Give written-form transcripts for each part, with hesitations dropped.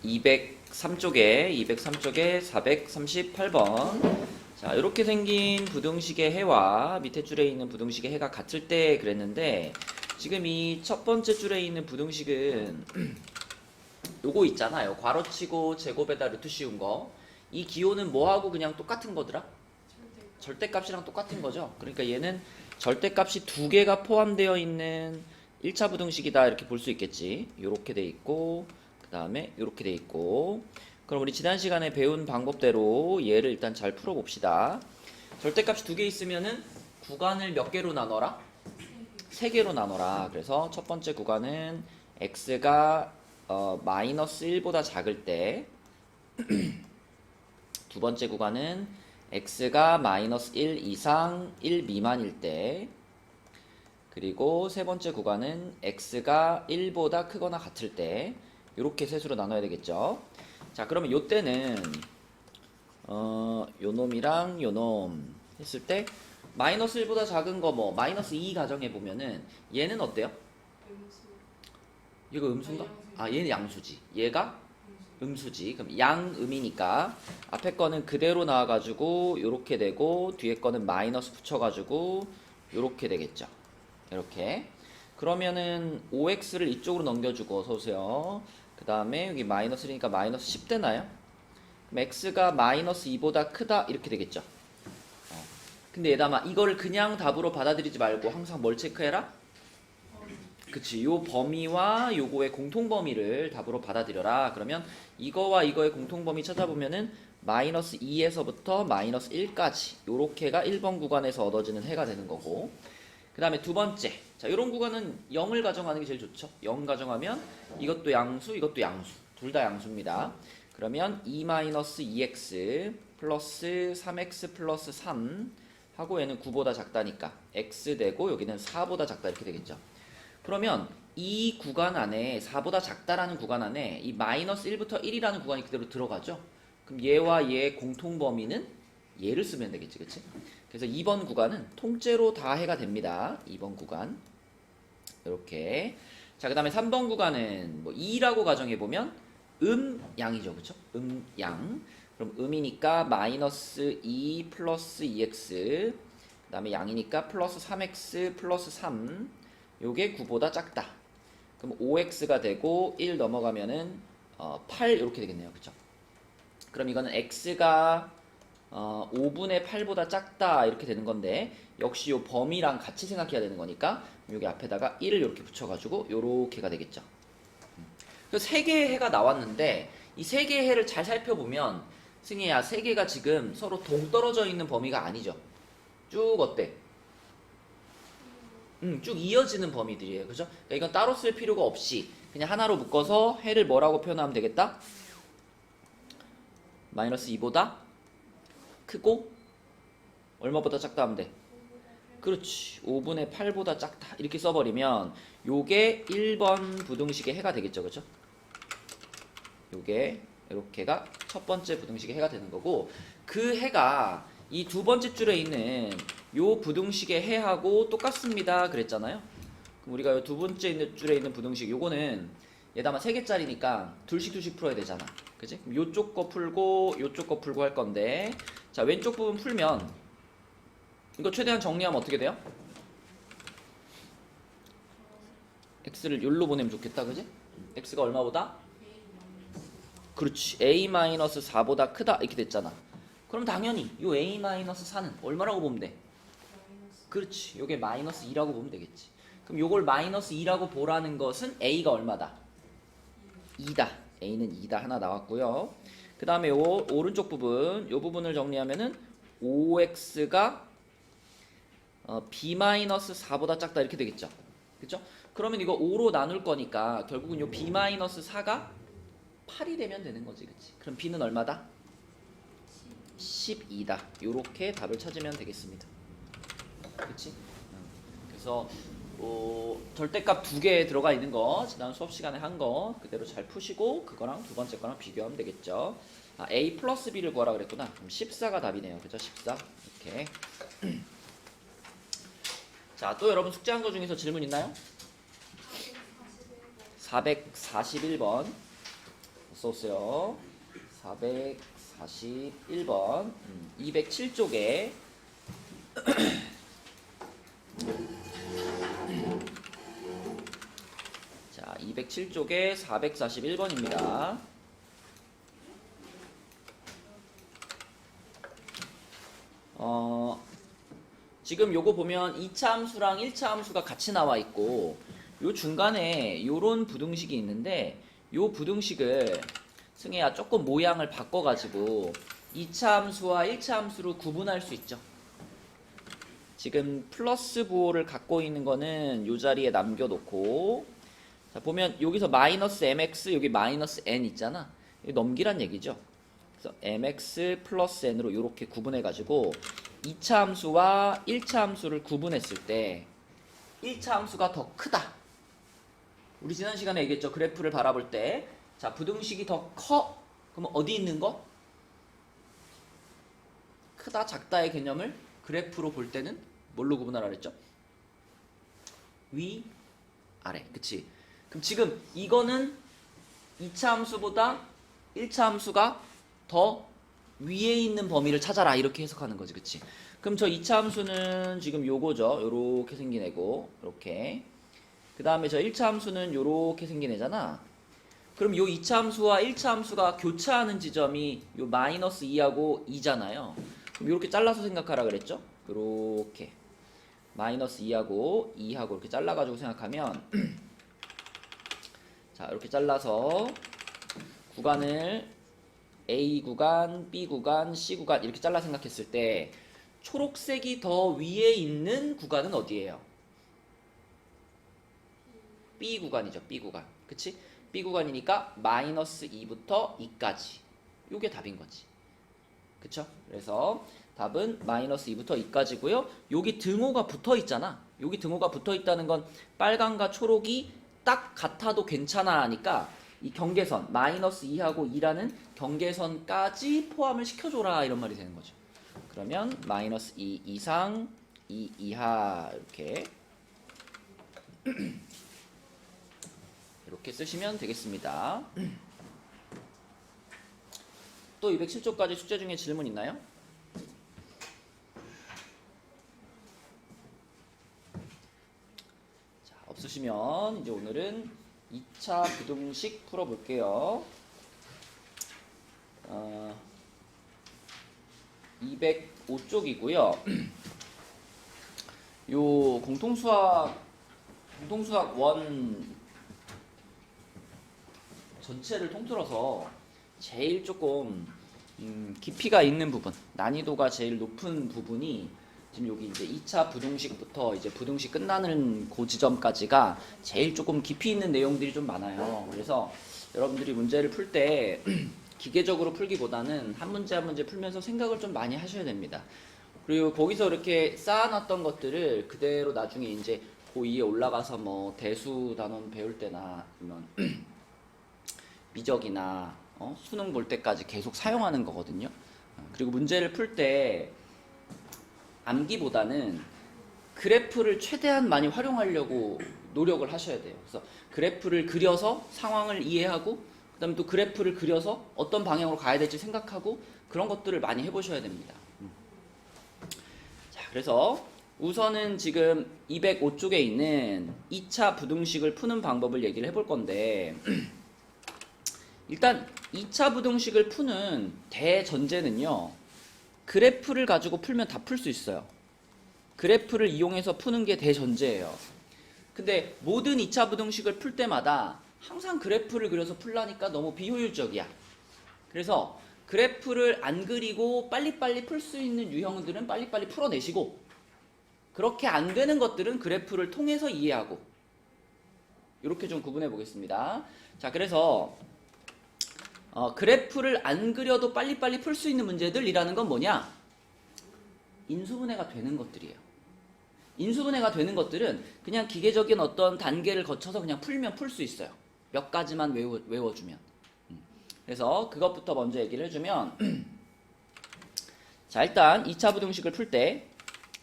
203쪽에 438번. 자, 이렇게 생긴 부등식의 해와 밑에 줄에 있는 부등식의 해가 같을 때 그랬는데, 지금 이 첫 번째 줄에 있는 부등식은 요거 있잖아요. 괄호치고 제곱에다 루트 씌운 거. 이 기호는 뭐하고 그냥 똑같은 거더라? 절대값이랑 똑같은 거죠. 그러니까 얘는 절대값이 두 개가 포함되어 있는 1차 부등식이다 이렇게 볼 수 있겠지. 요렇게 돼 있고 그 다음에 요렇게 돼 있고. 그럼 우리 지난 시간에 배운 방법대로 얘를 일단 잘 풀어봅시다. 절대값이 두 개 있으면은 구간을 몇 개로 나눠라? 세 개로 나눠라. 그래서 첫 번째 구간은 x가 마이너스 1보다 작을 때, 두 번째 구간은 x가 마이너스 1 이상 1 미만일 때, 그리고 세 번째 구간은 x가 1보다 크거나 같을 때, 이렇게 셋으로 나눠야 되겠죠. 자, 그러면 요 때는 요 놈이랑 요 놈 했을 때 마이너스 1보다 작은 거 뭐 마이너스 2 가정해 보면은 얘는 어때요? 이거 음수인가? 아, 얘는 양수지. 얘가 음수지. 그럼 양음이니까 앞에 거는 그대로 나와가지고 요렇게 되고 뒤에 거는 마이너스 붙여가지고 요렇게 되겠죠. 이렇게. 그러면은 5x를 이쪽으로 넘겨주고 어서오세요. 그 다음에 여기 마이너스 1이니까 마이너스 10 되나요? 그럼 x가 마이너스 2보다 크다 이렇게 되겠죠. 근데 얘담아 이거를 그냥 답으로 받아들이지 말고 항상 뭘 체크해라? 그치, 요 범위와 요거의 공통범위를 답으로 받아들여라. 그러면 이거와 이거의 공통범위 찾아보면은 마이너스 2에서부터 마이너스 1까지 요렇게가 1번 구간에서 얻어지는 해가 되는 거고, 그 다음에 두 번째, 자 요런 구간은 0을 가정하는 게 제일 좋죠. 0 가정하면 이것도 양수 이것도 양수, 둘 다 양수입니다. 그러면 2-2x 플러스 3x 플러스 3 하고 얘는 9보다 작다니까 x 되고 여기는 4보다 작다 이렇게 되겠죠. 그러면 이 구간 안에 4보다 작다라는 구간 안에 이 마이너스 1부터 1이라는 구간이 그대로 들어가죠. 그럼 얘와 얘의 공통범위는 얘를 쓰면 되겠지, 그치? 그래서 2번 구간은 통째로 다 해가 됩니다. 2번 구간 이렇게. 자, 그 다음에 3번 구간은 뭐 2라고 가정해보면 양이죠, 그쵸? 양. 그럼 음이니까 마이너스 2 플러스 2x, 그 다음에 양이니까 플러스 3x 플러스 3, 요게 9보다 작다. 그럼 5x가 되고 1 넘어가면은 8 이렇게 되겠네요, 그쵸? 그럼 이거는 x가 5분의 8보다 작다 이렇게 되는 건데, 역시 요 범위랑 같이 생각해야 되는 거니까 여기 앞에다가 1을 이렇게 붙여가지고 요렇게가 되겠죠. 그래서 세 개의 해가 나왔는데 이 세 개의 해를 잘 살펴보면 승희야, 세 개가 지금 서로 동떨어져 있는 범위가 아니죠. 쭉 어때? 쭉 이어지는 범위들이에요. 그죠? 그러니까 이건 따로 쓸 필요가 없이 그냥 하나로 묶어서 해를 뭐라고 표현하면 되겠다? 마이너스 2보다 크고 얼마보다 작다 하면 돼? 그렇지. 5분의 8보다 작다. 이렇게 써버리면 요게 1번 부등식의 해가 되겠죠. 그죠? 요게 이렇게가 첫 번째 부등식의 해가 되는 거고, 그 해가 이 두 번째 줄에 있는 요 부등식의 해하고 똑같습니다 그랬잖아요. 그럼 우리가 요 두 번째 줄에 있는 부등식 요거는 얘다만 3개짜리니까 둘씩 풀어야 되잖아. 그치? 그럼 요쪽 거 풀고 요쪽 거 풀고 할 건데, 자 왼쪽 부분 풀면 이거 최대한 정리하면 어떻게 돼요? x를 여기로 보내면 좋겠다, 그지? x가 얼마보다? 그렇지, a-4보다 크다 이렇게 됐잖아. 그럼 당연히 요 a-4는 얼마라고 보면 돼? 그렇지, 요게 마이너스 2라고 보면 되겠지. 그럼 요걸 마이너스 2라고 보라는 것은 a가 얼마다? 2다. a는 2다 하나 나왔고요. 그 다음에 요 오른쪽 부분, 요 부분을 정리하면은 5x가 b-4보다 작다 이렇게 되겠죠. 그렇죠? 그러면 이거 5로 나눌 거니까 결국은 요 b-4가 8이 되면 되는 거지, 그치? 그럼 b는 얼마다? 12다. 요렇게 답을 찾으면 되겠습니다. 그치? 그래서 절대값 두 개 들어가 있는 거 지난 수업 시간에 한 거 그대로 잘 푸시고 그거랑 두 번째 거랑 비교하면 되겠죠. a 플러스 b를 구하라 그랬구나. 그럼 14가 답이네요. 그죠? 14. 이렇게. 자, 또 여러분 숙제한 거 중에서 질문 있나요? 441번 썼어요. 441번 207쪽에 자 207쪽에 441번입니다. 지금 요거 보면 2차 함수랑 1차 함수가 같이 나와 있고 요 중간에 요런 부등식이 있는데 요 부등식을 승혜야 조금 모양을 바꿔가지고 2차 함수와 1차 함수로 구분할 수 있죠. 지금 플러스 부호를 갖고 있는 거는 요 자리에 남겨놓고 자 보면 여기서 마이너스 mx 여기 마이너스 n 있잖아. 이거 넘기란 얘기죠. 그래서 mx 플러스 n으로 이렇게 구분해가지고 2차 함수와 1차 함수를 구분했을 때 1차 함수가 더 크다. 우리 지난 시간에 얘기했죠. 그래프를 바라볼 때 자 부등식이 더 커. 그러면 어디 있는 거? 크다 작다의 개념을 그래프로 볼 때는 뭘로 구분하라 그랬죠? 위, 아래. 그치? 그럼 지금 이거는 2차 함수보다 1차 함수가 더 위에 있는 범위를 찾아라 이렇게 해석하는 거지. 그치? 그럼 저 2차 함수는 지금 요거죠. 요렇게 생긴 애고 요렇게 그 다음에 저 1차 함수는 요렇게 생긴 애잖아. 그럼 요 2차 함수와 1차 함수가 교차하는 지점이 요 마이너스 2하고 2잖아요. 그럼 요렇게 잘라서 생각하라 그랬죠? 요렇게 마이너스 2하고 2하고 이렇게 잘라가지고 생각하면 자 이렇게 잘라서 구간을 A 구간, B 구간, C 구간 이렇게 잘라 생각했을 때 초록색이 더 위에 있는 구간은 어디예요? B 구간이죠. B 구간. 그치? B 구간이니까 마이너스 2부터 2까지. 요게 답인 거지. 그쵸? 그래서 답은 마이너스 2부터 2까지고요. 여기 등호가 붙어 있잖아. 여기 등호가 붙어 있다는 건 빨강과 초록이 딱 같아도 괜찮아 하니까 이 경계선 마이너스 2하고 2라는 경계선까지 포함을 시켜줘라 이런 말이 되는 거죠. 그러면 마이너스 2 이상 2 이하 이렇게 이렇게 쓰시면 되겠습니다. 또 207쪽까지 숙제 중에 질문 있나요? 자, 없으시면 이제 오늘은 2차 부등식 풀어볼게요. 205쪽이고요. 요 공통수학 1 전체를 통틀어서 제일 조금 깊이가 있는 부분, 난이도가 제일 높은 부분이 지금 여기 이제 2차 부등식부터 이제 부등식 끝나는 그 지점까지가 제일 조금 깊이 있는 내용들이 좀 많아요. 그래서 여러분들이 문제를 풀 때 기계적으로 풀기보다는 한 문제 한 문제 풀면서 생각을 좀 많이 하셔야 됩니다. 그리고 거기서 이렇게 쌓아놨던 것들을 그대로 나중에 이제 고2에 올라가서 뭐 대수 단원 배울 때나 아니면 미적이나 수능 볼 때까지 계속 사용하는 거거든요. 그리고 문제를 풀 때 암기보다는 그래프를 최대한 많이 활용하려고 노력을 하셔야 돼요. 그래서 그래프를 그려서 상황을 이해하고 그 다음에 또 그래프를 그려서 어떤 방향으로 가야 될지 생각하고 그런 것들을 많이 해보셔야 됩니다. 자, 그래서 우선은 지금 205쪽에 있는 2차 부등식을 푸는 방법을 얘기를 해볼 건데 일단 2차 부등식을 푸는 대전제는요. 그래프를 가지고 풀면 다 풀 수 있어요. 그래프를 이용해서 푸는 게 대전제예요. 근데 모든 2차 부등식을 풀 때마다 항상 그래프를 그려서 풀라니까 너무 비효율적이야. 그래서 그래프를 안 그리고 빨리빨리 풀 수 있는 유형들은 빨리빨리 풀어내시고 그렇게 안 되는 것들은 그래프를 통해서 이해하고 이렇게 좀 구분해 보겠습니다. 자, 그래서 그래프를 안 그려도 빨리빨리 풀 수 있는 문제들이라는 건 뭐냐? 인수분해가 되는 것들이에요. 인수분해가 되는 것들은 그냥 기계적인 어떤 단계를 거쳐서 그냥 풀면 풀 수 있어요. 몇 가지만 외워주면. 그래서 그것부터 먼저 얘기를 해주면 자, 일단 2차 부등식을 풀 때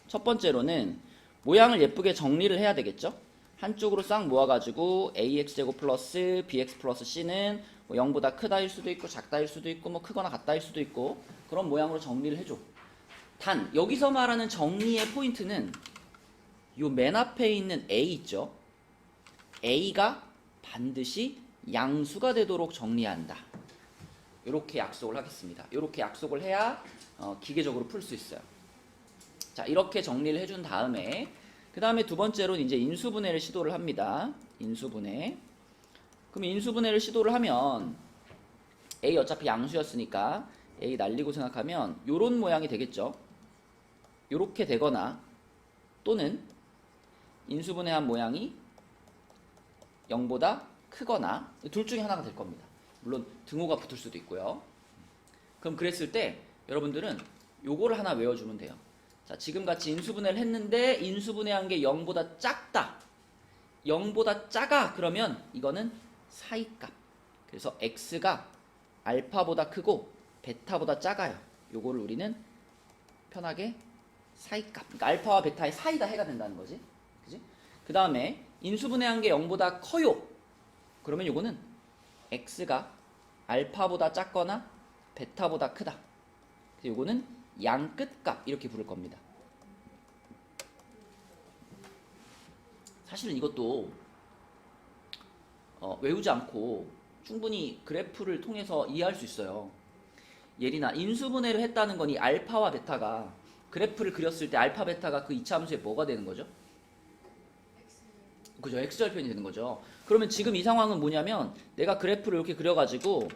첫 번째로는 모양을 예쁘게 정리를 해야 되겠죠? 한쪽으로 싹 모아가지고 ax제곱 플러스 bx 플러스 c는 뭐 0보다 크다일 수도 있고 작다일 수도 있고 뭐 크거나 같다일 수도 있고 그런 모양으로 정리를 해줘. 단 여기서 말하는 정리의 포인트는 요 맨 앞에 있는 A 있죠. A가 반드시 양수가 되도록 정리한다. 이렇게 약속을 하겠습니다. 이렇게 약속을 해야 기계적으로 풀 수 있어요. 자, 이렇게 정리를 해준 다음에 그 다음에 두 번째로는 이제 인수분해를 시도를 합니다. 인수분해. 그럼 인수분해를 시도를 하면 A 어차피 양수였으니까 A 날리고 생각하면 요런 모양이 되겠죠. 요렇게 되거나 또는 인수분해한 모양이 0보다 크거나 둘 중에 하나가 될 겁니다. 물론 등호가 붙을 수도 있고요. 그럼 그랬을 때 여러분들은 요거를 하나 외워주면 돼요. 자, 지금같이 인수분해를 했는데 인수분해한 게 0보다 작다. 0보다 작아. 그러면 이거는 사이값. 그래서 x가 알파보다 크고 베타보다 작아요. 요거를 우리는 편하게 사이값. 그러니까 알파와 베타의 사이다 해가 된다는 거지. 그지? 그 다음에 인수분해한 게 0보다 커요. 그러면 요거는 x가 알파보다 작거나 베타보다 크다. 그래서 요거는 양 끝값 이렇게 부를 겁니다. 사실은 이것도 외우지 않고 충분히 그래프를 통해서 이해할 수 있어요. 예리나 인수분해를 했다는 건 이 알파와 베타가 그래프를 그렸을 때 알파 베타가 그 이차함수의 뭐가 되는 거죠? 그죠? x절편이 되는 거죠. 그러면 지금 이 상황은 뭐냐면 내가 그래프를 이렇게 그려가지고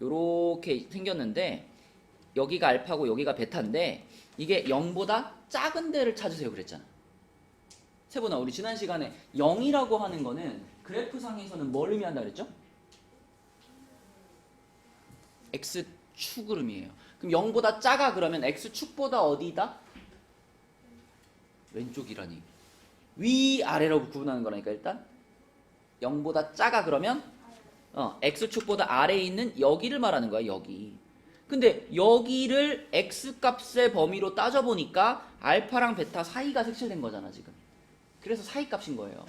요렇게 생겼는데 여기가 알파고 여기가 베타인데 이게 0보다 작은 데를 찾으세요 그랬잖아. 세보나 우리 지난 시간에 0이라고 하는 거는 그래프상에서는 뭘 의미한다 그랬죠? x축을 의미해요. 그럼 0보다 작아 그러면 x축보다 어디다? 왼쪽이라니. 위아래로 구분하는 거라니까 일단 0보다 작아 그러면 x축보다 아래에 있는 여기를 말하는 거야 여기. 근데 여기를 x값의 범위로 따져보니까 알파랑 베타 사이가 색칠된 거잖아 지금. 그래서 사이값인 거예요.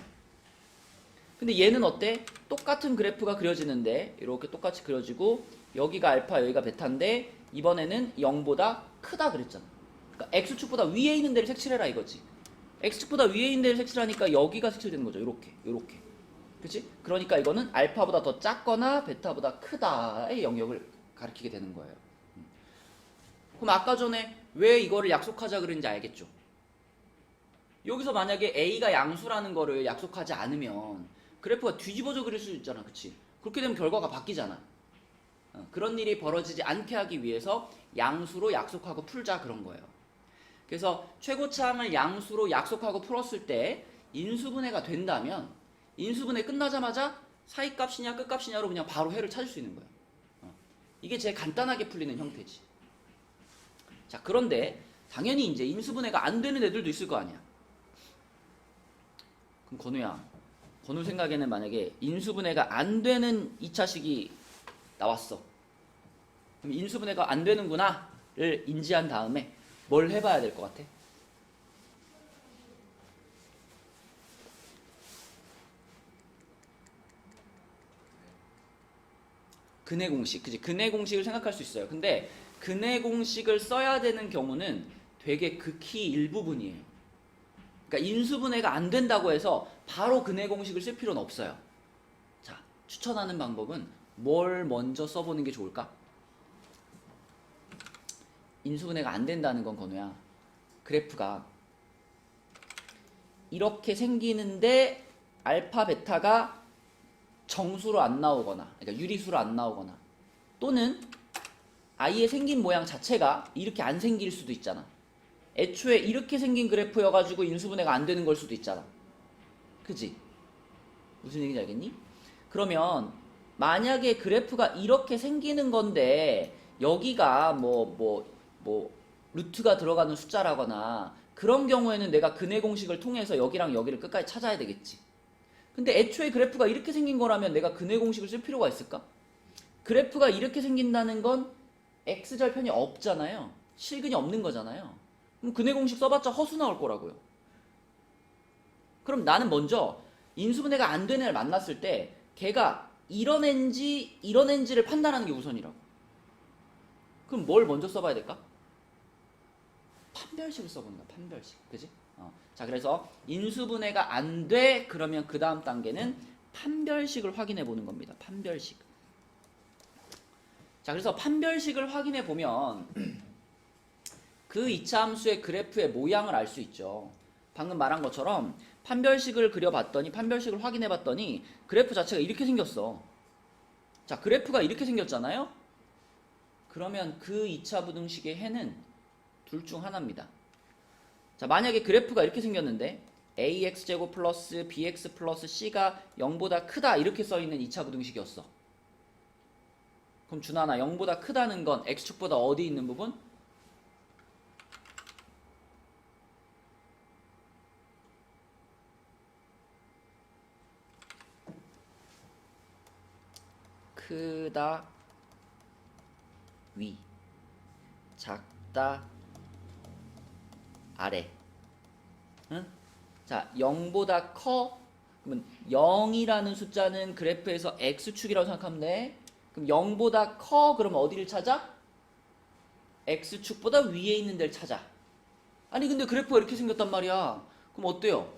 근데 얘는 어때? 똑같은 그래프가 그려지는데 이렇게 똑같이 그려지고 여기가 알파 여기가 베타인데 이번에는 0보다 크다 그랬잖아. 그러니까 x축보다 위에 있는 데를 색칠해라 이거지. x축보다 위에 있는 데를 색칠하니까 여기가 색칠되는 거죠. 요렇게. 그치? 그러니까 이거는 알파보다 더 작거나 베타보다 크다의 영역을 가리키게 되는 거예요. 그럼 아까 전에 왜 이거를 약속하자 그랬는지 알겠죠? 여기서 만약에 A가 양수라는 거를 약속하지 않으면 그래프가 뒤집어져 그릴 수 있잖아. 그치? 그렇게 되면 결과가 바뀌잖아. 그런 일이 벌어지지 않게 하기 위해서 양수로 약속하고 풀자 그런 거예요. 그래서 최고차항을 양수로 약속하고 풀었을 때 인수분해가 된다면 인수분해 끝나자마자 사이값이냐 끝값이냐로 그냥 바로 해를 찾을 수 있는 거예요. 이게 제일 간단하게 풀리는 형태지. 자, 그런데 당연히 이제 인수분해가 안 되는 애들도 있을 거 아니야. 그럼 건우 생각에는 만약에 인수분해가 안 되는 2차식이 나왔어. 그럼 인수분해가 안 되는구나를 인지한 다음에 뭘 해봐야 될 것 같아? 근해 공식, 그치? 근해 공식을 생각할 수 있어요. 근데 근해 공식을 써야 되는 경우는 되게 극히 일부분이에요. 그러니까 인수분해가 안 된다고 해서 바로 근해 공식을 쓸 필요는 없어요. 자, 추천하는 방법은 뭘 먼저 써보는 게 좋을까? 인수분해가 안 된다는 건 건우야. 그래프가 이렇게 생기는데 알파 베타가 정수로 안 나오거나 그러니까 유리수로 안 나오거나 또는 아예 생긴 모양 자체가 이렇게 안 생길 수도 있잖아. 애초에 이렇게 생긴 그래프여가지고 인수분해가 안 되는 걸 수도 있잖아. 그지? 무슨 얘기인지 알겠니? 그러면 만약에 그래프가 이렇게 생기는 건데 여기가 루트가 들어가는 숫자라거나 그런 경우에는 내가 근해 공식을 통해서 여기랑 여기를 끝까지 찾아야 되겠지. 근데 애초에 그래프가 이렇게 생긴 거라면 내가 근해 공식을 쓸 필요가 있을까? 그래프가 이렇게 생긴다는 건 x절편이 없잖아요. 실근이 없는 거잖아요. 그럼 근해 공식 써봤자 허수 나올 거라고요. 그럼 나는 먼저 인수분해가 안 되는 애를 만났을 때 걔가 이런 애인지를 판단하는 게 우선이라고. 그럼 뭘 먼저 써봐야 될까? 판별식을 써보는 거야. 판별식. 그지? 자, 그래서 인수분해가 안 돼. 그러면 그 다음 단계는 판별식을 확인해 보는 겁니다. 판별식. 자, 그래서 판별식을 확인해 보면 그 이차함수의 그래프의 모양을 알 수 있죠. 방금 말한 것처럼 판별식을 그려봤더니, 판별식을 확인해 봤더니 그래프 자체가 이렇게 생겼어. 자, 그래프가 이렇게 생겼잖아요. 그러면 그 2차 부등식의 해는 둘 중 하나입니다. 자, 만약에 그래프가 이렇게 생겼는데 ax제곱 플러스 bx 플러스 c가 0보다 크다 이렇게 써있는 2차 부등식이었어. 그럼 준하나 0보다 크다는 건 x축보다 어디 있는 부분? 크다 위, 작다 아래. 응? 자, 0보다 커. 그러면 0이라는 숫자는 그래프에서 x축이라고 생각하면 돼. 그럼 0보다 커. 그러면 어디를 찾아? x축보다 위에 있는 데를 찾아. 아니 근데 그래프가 이렇게 생겼단 말이야. 그럼 어때요?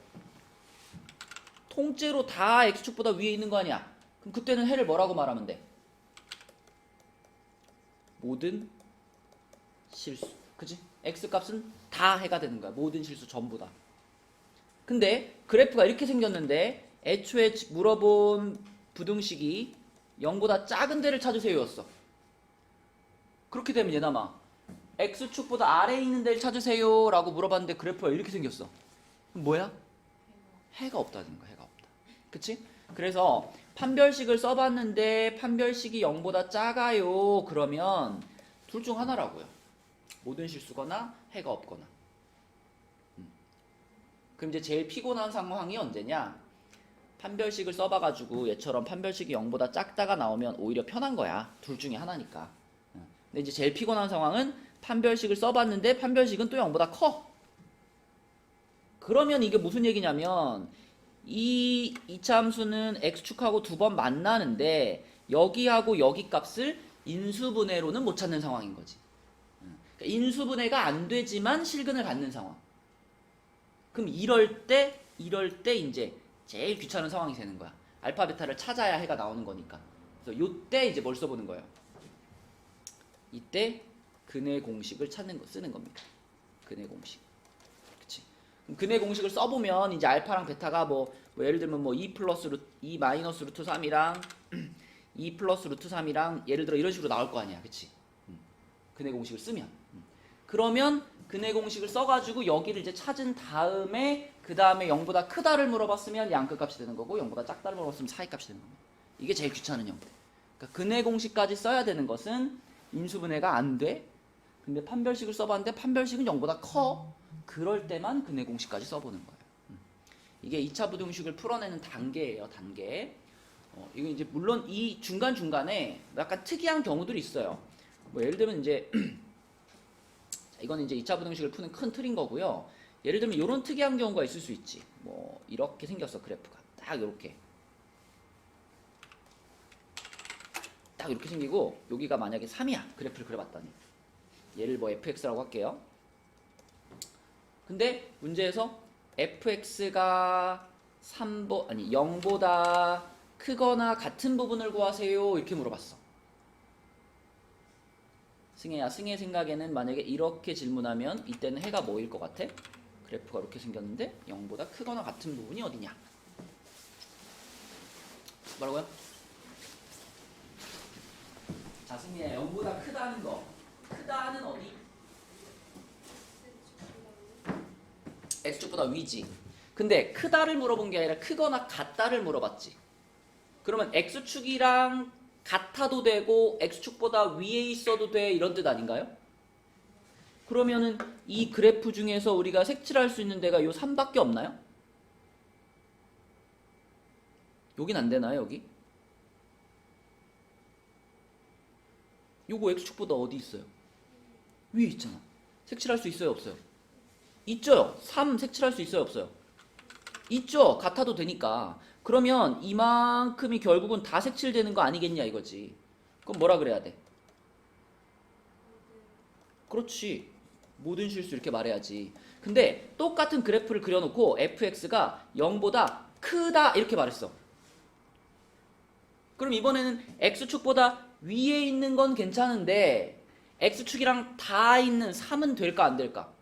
통째로 다 x축보다 위에 있는 거 아니야? 그럼 그때는 해를 뭐라고 말하면 돼? 모든 실수. 그치? x값은 다 해가 되는 거야. 모든 실수 전부 다. 근데 그래프가 이렇게 생겼는데 애초에 물어본 부등식이 0보다 작은 데를 찾으세요였어. 그렇게 되면 얘나마 x축보다 아래에 있는 데를 찾으세요 라고 물어봤는데 그래프가 이렇게 생겼어. 그럼 뭐야? 해가 없다는 거야. 해가 없다. 그치? 그래서 판별식을 써봤는데 판별식이 0보다 작아요. 그러면 둘 중 하나라고요. 모든 실수거나 해가 없거나. 그럼 이제 제일 피곤한 상황이 언제냐? 판별식을 써봐가지고 얘처럼 판별식이 0보다 작다가 나오면 오히려 편한 거야. 둘 중에 하나니까. 근데 이제 제일 피곤한 상황은 판별식을 써봤는데 판별식은 또 0보다 커. 그러면 이게 무슨 얘기냐면 이 이차함수는 x축하고 두 번 만나는데 여기하고 여기 값을 인수분해로는 못 찾는 상황인 거지. 그러니까 인수분해가 안 되지만 실근을 갖는 상황. 그럼 이럴 때 이제 제일 귀찮은 상황이 되는 거야. 알파 베타를 찾아야 해가 나오는 거니까. 그래서 요때 이제 뭘 써보는 거예요? 이때 근의 공식을 쓰는 겁니다. 근의 공식. 그치? 그럼 근의 공식을 써보면 이제 알파랑 베타가 뭐 예를 들면 뭐 2 마이너스 루트 3이랑 2 플러스 루트 3이랑 예를 들어 이런 식으로 나올 거 아니야. 그치? 근의 공식을 쓰면. 그러면 근의 공식을 써가지고 여기를 이제 찾은 다음에 그 다음에 0보다 크다를 물어봤으면 양끝 값이 되는 거고 0보다 작다를 물어봤으면 사이 값이 되는 겁니다. 이게 제일 귀찮은 형태. 그러니까 근의 공식까지 써야 되는 것은 인수분해가 안 돼. 근데 판별식을 써봤는데 판별식은 0보다 커. 그럴 때만 근의 공식까지 써보는 거예요. 이게 2차 부등식을 풀어내는 단계예요. 단계. 이거 이제 물론 이 중간중간에 약간 특이한 경우들이 있어요. 뭐 예를 들면 이제 이건 이제 2차 부등식을 푸는 큰 틀인 거고요. 예를 들면 이런 특이한 경우가 있을 수 있지. 뭐 이렇게 생겼어. 그래프가 딱 이렇게 생기고 여기가 만약에 3이야. 그래프를 그려봤더니 얘를 뭐 fx라고 할게요. 근데 문제에서 fx가 0보다 크거나 같은 부분을 구하세요 이렇게 물어봤어. 승혜야, 승혜 생각에는 만약에 이렇게 질문하면 이때는 해가 뭐일 것 같아? 그래프가 이렇게 생겼는데 0보다 크거나 같은 부분이 어디냐? 뭐라고요? 자, 승혜야, 0보다 크다는 거. 크다는 어디? x축보다 위지. 근데 크다를 물어본 게 아니라 크거나 같다를 물어봤지. 그러면 x축이랑 같아도 되고 x축보다 위에 있어도 돼 이런 뜻 아닌가요? 그러면은 이 그래프 중에서 우리가 색칠할 수 있는 데가 요 3밖에 없나요? 여긴 안 되나요? 여기? 요거 x축보다 어디 있어요? 위에 있잖아. 색칠할 수 있어요? 없어요? 있죠? 3 색칠할 수 있어요? 없어요? 있죠? 같아도 되니까. 그러면 이만큼이 결국은 다 색칠되는 거 아니겠냐 이거지. 그럼 뭐라 그래야 돼? 그렇지. 모든 실수 이렇게 말해야지. 근데 똑같은 그래프를 그려놓고 fx가 0보다 크다 이렇게 말했어. 그럼 이번에는 x축보다 위에 있는 건 괜찮은데 x축이랑 다 있는 3은 될까 안 될까?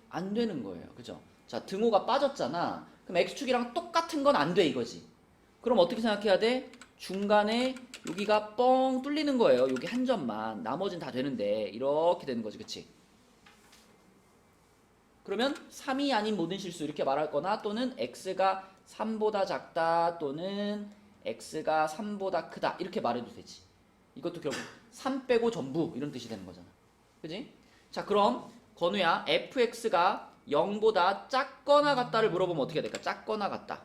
안 되는 거예요. 그죠? 자, 등호가 빠졌잖아. 그럼 x축이랑 똑같은 건 안 돼 이거지. 그럼 어떻게 생각해야 돼? 중간에 여기가 뻥 뚫리는 거예요. 여기 한 점만. 나머지는 다 되는데 이렇게 되는 거지. 그치? 그러면 3이 아닌 모든 실수 이렇게 말할 거나 또는 x가 3보다 작다 또는 x가 3보다 크다 이렇게 말해도 되지. 이것도 결국 3 빼고 전부 이런 뜻이 되는 거잖아. 그지? 자, 그럼 건우야 fx가 0보다 작거나 같다를 물어보면 어떻게 될까? 작거나 같다.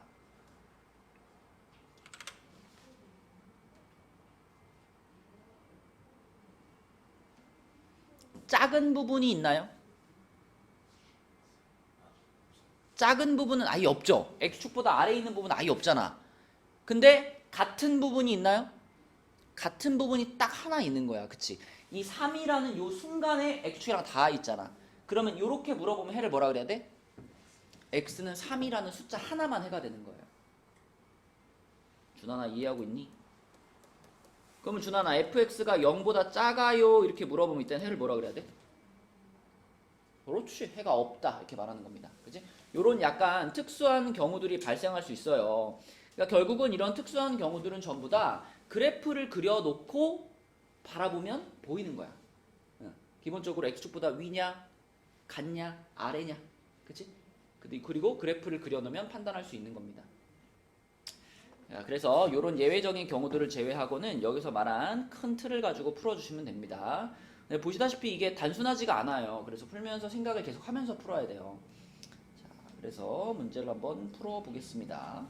작은 부분이 있나요? 작은 부분은 아예 없죠. x축보다 아래에 있는 부분은 아예 없잖아. 근데 같은 부분이 있나요? 같은 부분이 딱 하나 있는 거야. 그치? 이 3이라는 요 순간에 x축이랑 다 있잖아. 그러면 이렇게 물어보면 해를 뭐라 그래야 돼? x는 3이라는 숫자 하나만 해가 되는 거예요. 준하나 이해하고 있니? 그러면 준하나 fx가 0보다 작아요 이렇게 물어보면 이때는 해를 뭐라 그래야 돼? 그렇지. 해가 없다 이렇게 말하는 겁니다. 그치? 요런 약간 특수한 경우들이 발생할 수 있어요. 그러니까 결국은 이런 특수한 경우들은 전부 다 그래프를 그려놓고 바라보면 보이는 거야. 기본적으로 x축보다 위냐, 같냐, 아래냐, 그치? 그리고 그래프를 그려놓으면 판단할 수 있는 겁니다. 그래서 이런 예외적인 경우들을 제외하고는 여기서 말한 큰 틀을 가지고 풀어주시면 됩니다. 보시다시피 이게 단순하지가 않아요. 그래서 풀면서 생각을 계속 하면서 풀어야 돼요. 자, 그래서 문제를 한번 풀어보겠습니다.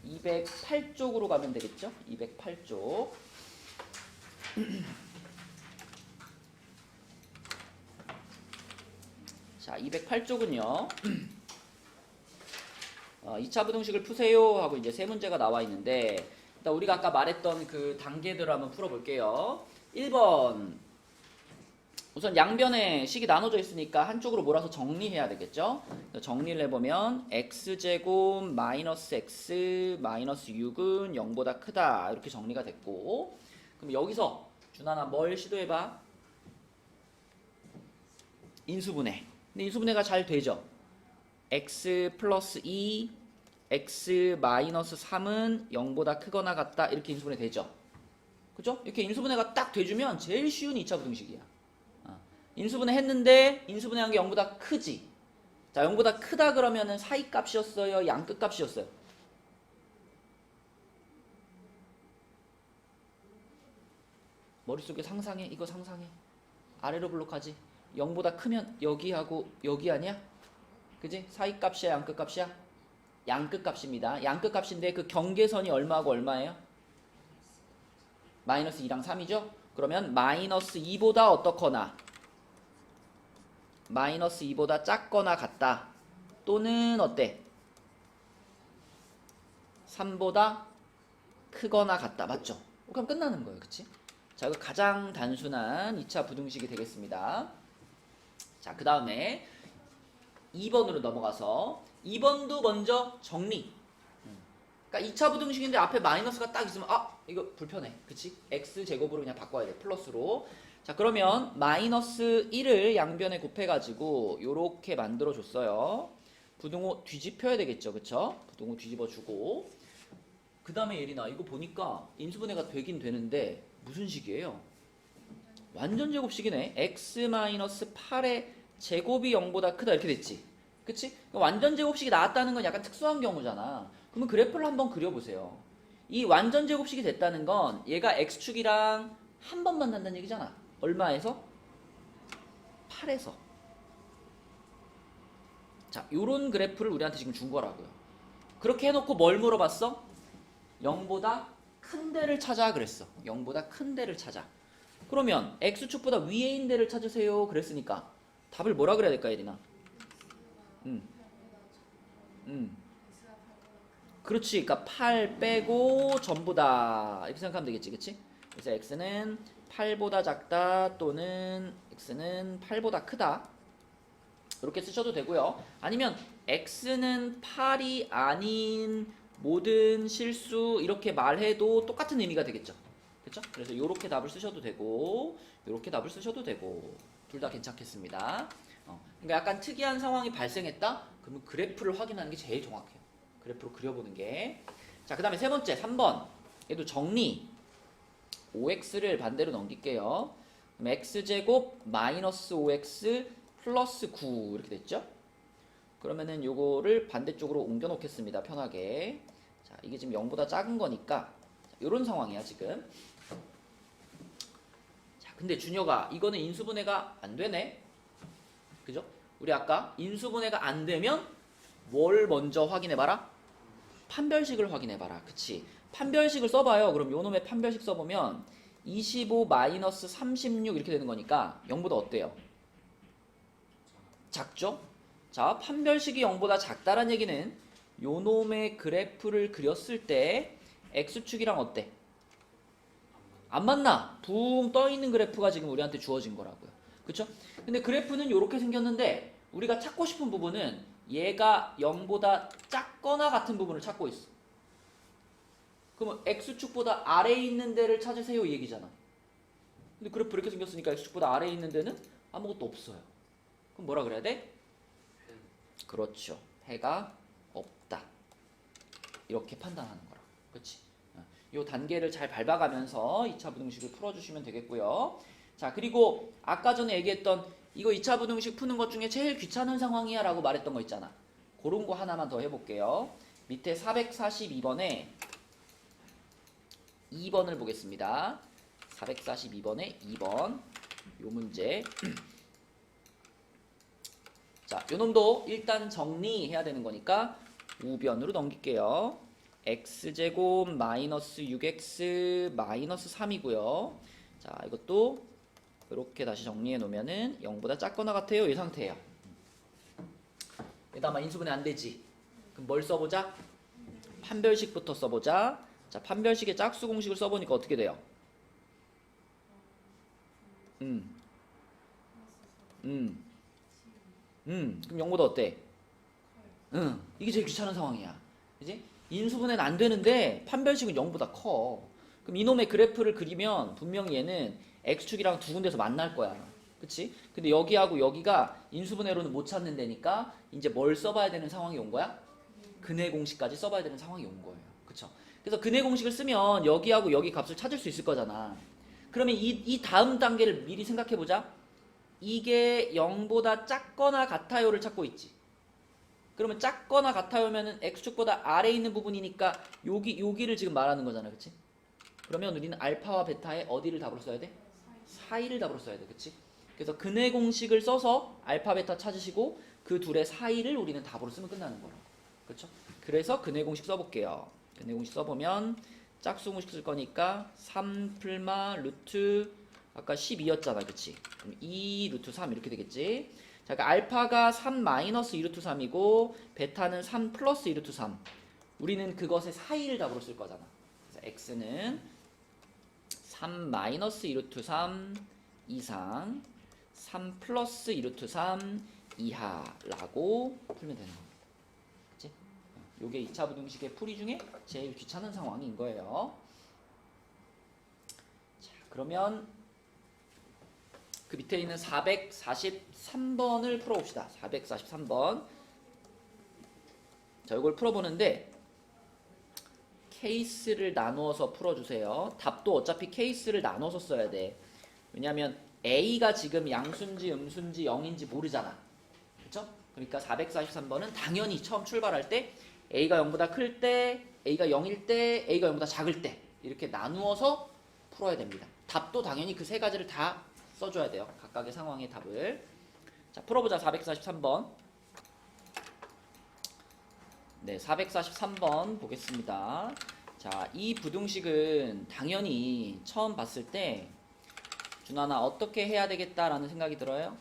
208쪽으로 가면 되겠죠? 208쪽. 자, 208쪽은요. 2차 부등식을 푸세요 하고 이제 세 문제가 나와 있는데 일단 우리가 아까 말했던 그 단계들을 한번 풀어볼게요. 1번 우선 양변에 식이 나눠져 있으니까 한쪽으로 몰아서 정리해야 되겠죠. 정리를 해보면 x제곱 마이너스 x 마이너스 6은 0보다 크다 이렇게 정리가 됐고 그럼 여기서 준하나 뭘 시도해봐? 인수분해. 근데 인수분해가 잘 되죠. x 플러스 2 x 마이너스 3은 0보다 크거나 같다 이렇게 인수분해 되죠. 그죠? 이렇게 인수분해가 딱 돼주면 제일 쉬운 2차 부등식이야. 인수분해 했는데 인수분해한 게 0보다 크지. 자, 0보다 크다 그러면은 사이값이었어요? 양끝값이었어요? 머릿속에 상상해. 이거 상상해. 아래로 블록하지. 0보다 크면 여기하고 여기 아니야? 그지? 사이값이야 양끝값이야? 양끝값입니다. 양끝값인데 그 경계선이 얼마하고 얼마예요? 마이너스 2랑 3이죠? 그러면 마이너스 2보다 어떻거나 마이너스 2보다 작거나 같다. 또는 어때? 3보다 크거나 같다. 맞죠? 그럼 끝나는 거예요. 그치? 자, 이거 가장 단순한 2차 부등식이 되겠습니다. 자, 그 다음에 2번으로 넘어가서 2번도 먼저 정리. 그러니까 2차 부등식인데 앞에 마이너스가 딱 있으면 이거 불편해. 그치? x제곱으로 그냥 바꿔야 돼. 플러스로. 자, 그러면 마이너스 1을 양변에 곱해가지고 요렇게 만들어줬어요. 부등호 뒤집혀야 되겠죠. 그쵸? 부등호 뒤집어주고 그 다음에 예린아 이거 보니까 인수분해가 되긴 되는데 무슨 식이에요? 완전 제곱식이네. x-8의 제곱이 0보다 크다 이렇게 됐지. 그치? 완전 제곱식이 나왔다는 건 약간 특수한 경우잖아. 그러면 그래프를 한번 그려보세요. 이 완전 제곱식이 됐다는 건 얘가 x축이랑 한 번 만난다는 얘기잖아. 얼마에서? 8에서. 자, 요런 그래프를 우리한테 지금 준 거라고요. 그렇게 해놓고 뭘 물어봤어? 0보다 큰 데를 찾아 그랬어. 0보다 큰 데를 찾아. 그러면 x축보다 위에 있는 데를 찾으세요 그랬으니까 답을 뭐라 그래야 될까 예린아? 그렇지. 그러니까 8 빼고 전부 다 이렇게 생각하면 되겠지. 그치? 그래서 x는 8보다 작다 또는 x는 8보다 크다. 이렇게 쓰셔도 되고요. 아니면 x는 8이 아닌 모든 실수 이렇게 말해도 똑같은 의미가 되겠죠. 그렇죠? 그래서 이렇게 답을 쓰셔도 되고 이렇게 답을 쓰셔도 되고 둘 다 괜찮겠습니다. 그러니까 약간 특이한 상황이 발생했다? 그러면 그래프를 확인하는 게 제일 정확해요. 그래프로 그려보는 게. 자, 그 다음에 세 번째 3번. 얘도 정리. 5x를 반대로 넘길게요. 그럼 x제곱 마이너스 5x 플러스 9 이렇게 됐죠? 그러면은 요거를 반대쪽으로 옮겨 놓겠습니다. 편하게. 자, 이게 지금 0보다 작은 거니까 이런 상황이야 지금. 자, 근데 준혁아 이거는 인수분해가 안 되네. 그죠? 우리 아까 인수분해가 안 되면 뭘 먼저 확인해봐라? 판별식을 확인해봐라. 그치? 판별식을 써봐요. 그럼 요놈의 판별식 써보면 25 마이너스 36 이렇게 되는 거니까 0보다 어때요? 작죠? 자, 판별식이 0보다 작다란 얘기는 요놈의 그래프를 그렸을 때 x축이랑 어때? 안 맞나? 붕 떠있는 그래프가 지금 우리한테 주어진 거라고요. 그쵸? 근데 그래프는 이렇게 생겼는데 우리가 찾고 싶은 부분은 얘가 0보다 작거나 같은 부분을 찾고 있어. 그러면 x축보다 아래에 있는 데를 찾으세요 이 얘기잖아. 근데 그래프 이렇게 생겼으니까 x축보다 아래에 있는 데는 아무것도 없어요. 그럼 뭐라 그래야 돼? 그렇죠. 해가 없다. 이렇게 판단하는 거라. 그치? 이 단계를 잘 밟아가면서 2차 부등식을 풀어주시면 되겠고요. 자, 그리고 아까 전에 얘기했던 이거 2차 부등식 푸는 것 중에 제일 귀찮은 상황이야 라고 말했던 거 있잖아. 그런 거 하나만 더 해볼게요. 밑에 442번에 2번을 보겠습니다. 442번에 2번 요 문제. 자, 요 놈도 일단 정리해야 되는 거니까 우변으로 넘길게요. x제곱 마이너스 6x 마이너스 3이고요. 자, 이것도 이렇게 다시 정리해 놓으면은 0보다 작거나 같아요. 이 상태예요. 얘도 아마 인수분해 안 되지. 그럼 뭘 써보자? 판별식부터 써보자. 자, 판별식의 짝수 공식을 써보니까 어떻게 돼요? 그럼 0보다 어때? 이게 제일 귀찮은 상황이야. 그지? 인수분해는 안 되는데 판별식은 0보다 커. 그럼 이놈의 그래프를 그리면 분명히 얘는 x축이랑 두 군데서 만날 거야. 그치? 근데 여기하고 여기가 인수분해로는 못 찾는 데니까 이제 뭘 써봐야 되는 상황이 온 거야? 근해 공식까지 써봐야 되는 상황이 온 거예요. 그쵸? 그래서 근해 공식을 쓰면 여기하고 여기 값을 찾을 수 있을 거잖아. 그러면 이 다음 단계를 미리 생각해보자. 이게 0보다 작거나 같아요를 찾고 있지. 그러면 작거나 같아요면은 x축보다 아래에 있는 부분이니까 여기를 지금 말하는 거잖아. 그치? 그러면 우리는 알파와 베타에 어디를 답으로 써야 돼? 사이를 답으로 써야 돼. 그치? 그래서 근해 공식을 써서 알파, 베타 찾으시고 그 둘의 사이를 우리는 답으로 쓰면 끝나는 거라고. 그렇죠? 그래서 근해 공식 써볼게요. 근해 공식 써보면 짝수 공식 쓸 거니까 3 풀마 루트 아까 12였잖아. 그치? 그럼 2 루트 3 이렇게 되겠지? 자, 그러니까 알파가 3 마이너스 2 루트 3이고 베타는 3 플러스 2 루트 3. 우리는 그것의 사이를 답으로 쓸 거잖아. 그래서 x는 3 마이너스 2 루트 3 이상 3 플러스 2 루트 3 이하라고 풀면 되는 겁니다. 그치? 요게 2차 부등식의 풀이 중에 제일 귀찮은 상황인 거예요. 자, 그러면 그 밑에 있는 443번을 풀어봅시다. 443번. 자, 이걸 풀어보는데 케이스를 나누어서 풀어주세요. 답도 어차피 케이스를 나눠서 써야 돼. 왜냐면 A가 지금 양수인지 음수인지 0인지 모르잖아. 그쵸? 그러니까 443번은 당연히 처음 출발할 때 A가 0보다 클 때, A가 0일 때, A가 0보다 작을 때 이렇게 나누어서 풀어야 됩니다. 답도 당연히 그 세 가지를 다 써줘야 돼요. 각각의 상황의 답을. 자, 풀어보자. 443번. 네, 443번 보겠습니다. 자, 이 부등식은 당연히 처음 봤을 때 준하나 어떻게 해야 되겠다라는 생각이 들어요?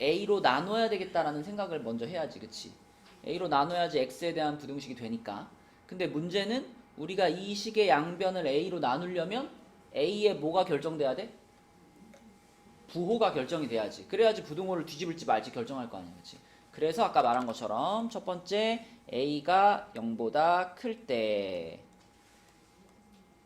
A로 나눠야 되겠다라는 생각을 먼저 해야지, 그치? a로 나눠야지 x에 대한 부등식이 되니까. 근데 문제는 우리가 이 식의 양변을 a로 나누려면 a의 뭐가 결정돼야 돼? 부호가 결정이 돼야지. 그래야지 부등호를 뒤집을지 말지 결정할 거 아니야. 그치? 그래서 아까 말한 것처럼 첫 번째 a가 0보다 클 때,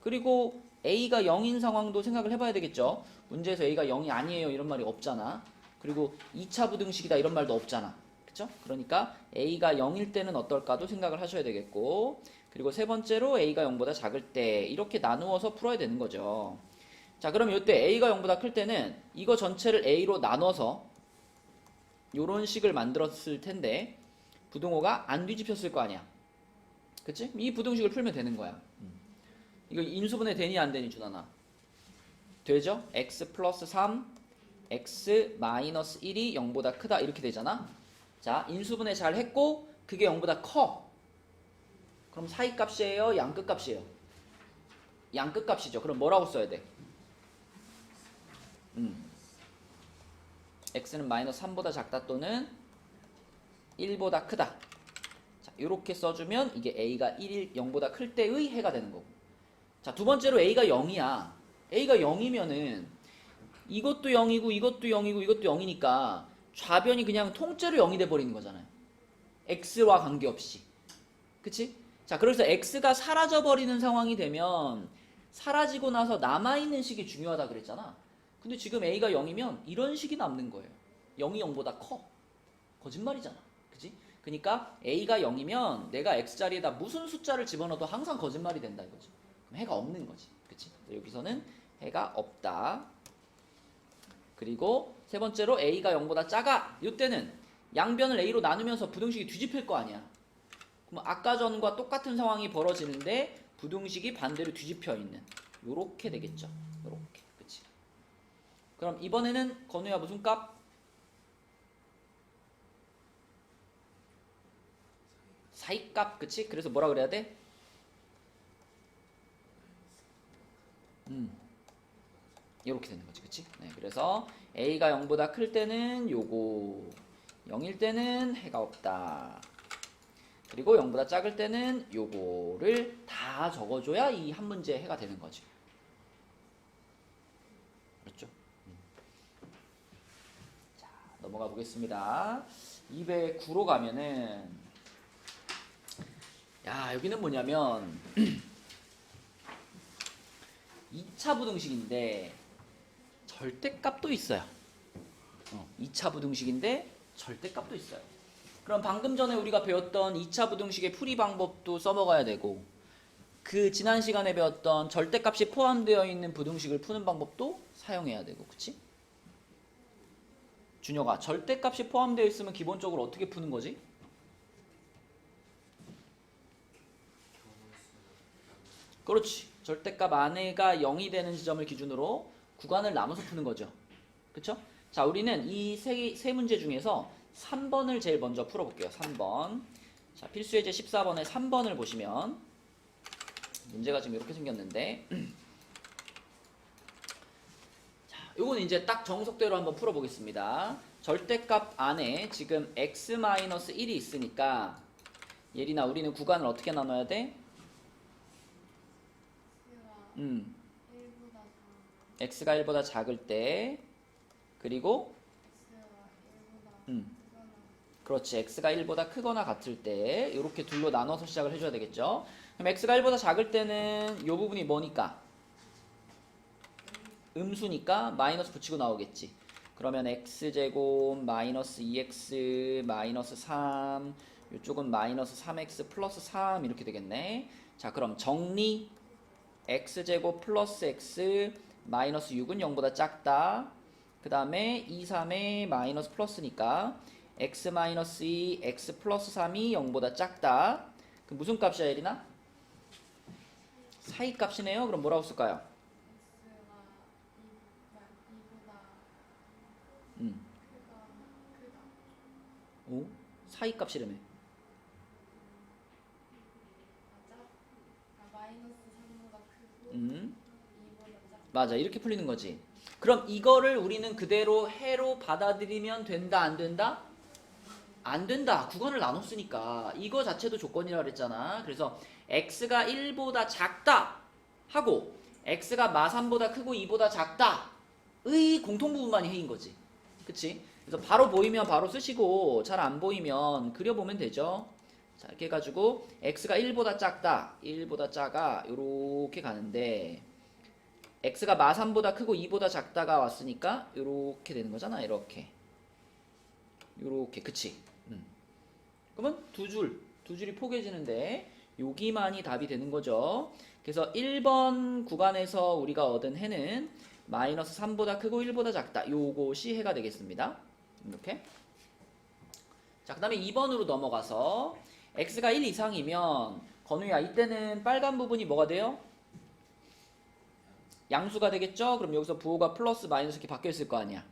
그리고 a가 0인 상황도 생각을 해봐야 되겠죠. 문제에서 a가 0이 아니에요 이런 말이 없잖아. 그리고 2차 부등식이다 이런 말도 없잖아. 그쵸? 그러니까 a가 0일 때는 어떨까도 생각을 하셔야 되겠고, 그리고 세 번째로 a가 0보다 작을 때 이렇게 나누어서 풀어야 되는 거죠. 자, 그럼 이때 a가 0보다 클 때는 이거 전체를 a로 나눠서 요런 식을 만들었을 텐데 부등호가 안 뒤집혔을 거 아니야. 그치? 이 부등식을 풀면 되는 거야. 이거 인수분해 되니 안 되니 준하나? 되죠? x 플러스 3 x 마이너스 1이 0보다 크다 이렇게 되잖아. 자, 인수분해 잘 했고 그게 0보다 커. 그럼 사이값이에요? 양끝값이에요? 양끝값이죠. 그럼 뭐라고 써야 돼? x는 마이너스 3보다 작다 또는 1보다 크다. 자, 이렇게 써주면 이게 a가 0보다 클 때의 해가 되는 거고. 자, 두 번째로 a가 0이야. a가 0이면은 이것도 0이고 이것도 0이고 이것도 0이니까 좌변이 그냥 통째로 0이 돼버리는 거잖아요. x와 관계없이. 그치? 자, 그래서 x가 사라져버리는 상황이 되면 사라지고 나서 남아있는 식이 중요하다 그랬잖아. 근데 지금 a가 0이면 이런 식이 남는 거예요. 0이 0보다 커. 거짓말이잖아. 그치? 그러니까 a가 0이면 내가 x자리에다 무슨 숫자를 집어넣어도 항상 거짓말이 된다 이거지. 그럼 해가 없는 거지. 그치? 여기서는 해가 없다. 그리고 세 번째로 a가 0보다 작아. 이때는 양변을 a로 나누면서 부등식이 뒤집힐 거 아니야. 그럼 아까 전과 똑같은 상황이 벌어지는데 부등식이 반대로 뒤집혀 있는 요렇게 되겠죠. 요렇게. 그치? 그럼 이번에는 건우야 무슨 값? 사이값. 그치? 그래서 뭐라 그래야 돼? 이렇게 되는 거지. 그치? 네, 그래서 a가 0보다 클 때는 요거, 0일 때는 해가 없다. 그리고 0보다 작을 때는 요거를 다 적어줘야 이 한 문제의 해가 되는 거지. 그렇죠? 자, 넘어가 보겠습니다. 209로 가면은, 야, 여기는 뭐냐면 2차 부등식인데 절대값도 있어요. 2차 부등식인데 절대값도 있어요. 그럼 방금 전에 우리가 배웠던 2차 부등식의 풀이 방법도 써먹어야 되고, 그 지난 시간에 배웠던 절대값이 포함되어 있는 부등식을 푸는 방법도 사용해야 되고, 그치? 준혁아, 절대값이 포함되어 있으면 기본적으로 어떻게 푸는 거지? 그렇지. 절대값 안에가 0이 되는 지점을 기준으로 구간을 나눠서 푸는 거죠. 그쵸? 자, 우리는 이 세 문제 중에서 3번을 제일 먼저 풀어볼게요. 3번. 자, 필수예제 14번에 3번을 보시면 문제가 지금 이렇게 생겼는데, 자, 요거는 이제 딱 정석대로 한번 풀어보겠습니다. 절대값 안에 지금 x-1이 있으니까 예린아, 우리는 구간을 어떻게 나눠야 돼? x가 1보다 작을 때, 그리고 그렇지, x가 1보다 크거나 같을 때 이렇게 둘로 나눠서 시작을 해줘야 되겠죠. 그럼 x가 1보다 작을 때는 이 부분이 뭐니까? 음수니까 마이너스 붙이고 나오겠지. 그러면 x제곱 마이너스 2x 마이너스 3, 이쪽은 마이너스 3x 플러스 3 이렇게 되겠네. 자, 그럼 정리. x제곱 플러스 x 마이너스 6은 0보다 작다. 그 다음에 2, 3에 마이너스 플러스니까 x 마이너스 2, x 플러스 3이 0보다 작다. 그 무슨 값이야, 예린아? 사이 값이네요. 그럼 뭐라고 쓸까요? 오? 사이 값이라며. 맞아, 이렇게 풀리는 거지. 그럼 이거를 우리는 그대로 해로 받아들이면 된다, 안 된다? 안 된다. 구간을 나눴으니까. 이거 자체도 조건이라 그랬잖아. 그래서 x가 1보다 작다 하고 x가 마3보다 크고 2보다 작다 의 공통부분만이 해인 거지. 그치? 그래서 바로 보이면 바로 쓰시고 잘 안 보이면 그려보면 되죠. 자, 이렇게 해가지고 x가 1보다 작다, 1보다 작아 요렇게 가는데 x가 마3보다 크고 2보다 작다가 왔으니까 요렇게 되는 거잖아. 이렇게 요렇게. 그치? 그러면 두 줄이 포개지는데 여기만이 답이 되는 거죠. 그래서 1번 구간에서 우리가 얻은 해는 마이너스 3보다 크고 1보다 작다. 요것이 해가 되겠습니다. 이렇게. 자, 그 다음에 2번으로 넘어가서 x가 1 이상이면 건우야 이때는 빨간 부분이 뭐가 돼요? 양수가 되겠죠? 그럼 여기서 부호가 플러스 마이너스 이렇게 바뀌어 있을 거 아니야.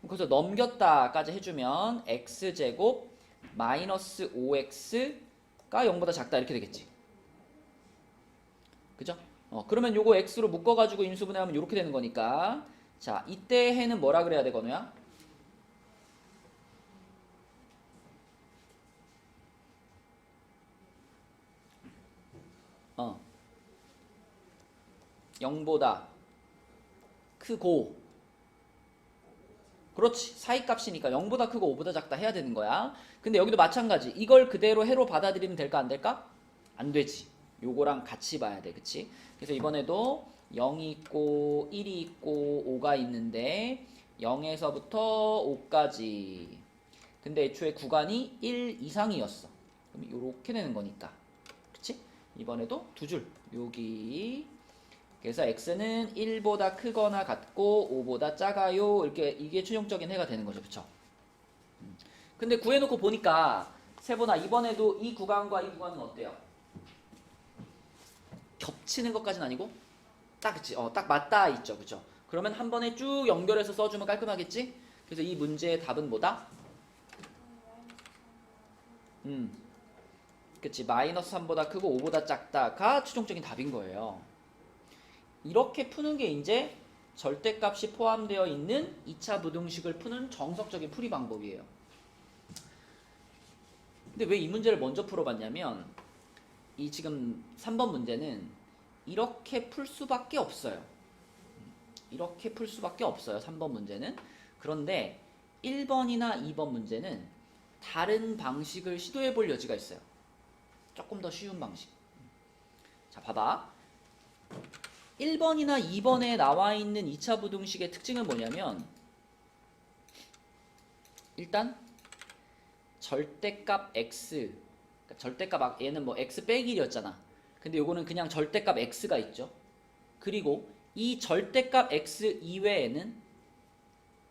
그래서 넘겼다까지 해주면 x제곱 마이너스 5x가 0보다 작다 이렇게 되겠지. 그죠? 그러면 요거 x로 묶어가지고 인수분해하면 이렇게 되는 거니까. 자, 이때 해는 뭐라 그래야 되거든요? 어. 0보다 크고. 그렇지. 사이값이니까 0보다 크고 5보다 작다 해야 되는 거야. 근데 여기도 마찬가지. 이걸 그대로 해로 받아들이면 될까 안 될까? 안 되지. 요거랑 같이 봐야 돼. 그치? 그래서 이번에도 0이 있고 1이 있고 5가 있는데 0에서부터 5까지. 근데 애초에 구간이 1 이상이었어. 그럼 요렇게 되는 거니까. 그치? 이번에도 두 줄. 여기. 그래서 x는 1보다 크거나 같고 5보다 작아요. 이렇게 이게 최종적인 해가 되는 거죠. 그쵸? 근데 구해놓고 보니까 세보나 이번에도 이 구간과 이 구간은 어때요? 겹치는 것까지는 아니고 딱 그치? 딱 맞닿아 있죠. 그쵸? 그러면 한 번에 쭉 연결해서 써주면 깔끔하겠지? 그래서 이 문제의 답은 뭐다? 그치? 마이너스 3보다 크고 5보다 작다가 최종적인 답인 거예요. 이렇게 푸는 게 이제 절대값이 포함되어 있는 2차 부등식을 푸는 정석적인 풀이 방법이에요. 근데 왜 이 문제를 먼저 풀어봤냐면 이 지금 3번 문제는 이렇게 풀 수밖에 없어요. 이렇게 풀 수밖에 없어요. 3번 문제는. 그런데 1번이나 2번 문제는 다른 방식을 시도해 볼 여지가 있어요. 조금 더 쉬운 방식. 자, 봐봐. 1번이나 2번에 나와 있는 2차 부등식의 특징은 뭐냐면 일단 절대값 x, 그러니까 절대값 얘는 뭐 x 빼기 1이었잖아. 근데 요거는 그냥 절대값 x가 있죠. 그리고 이 절대값 x 이외에는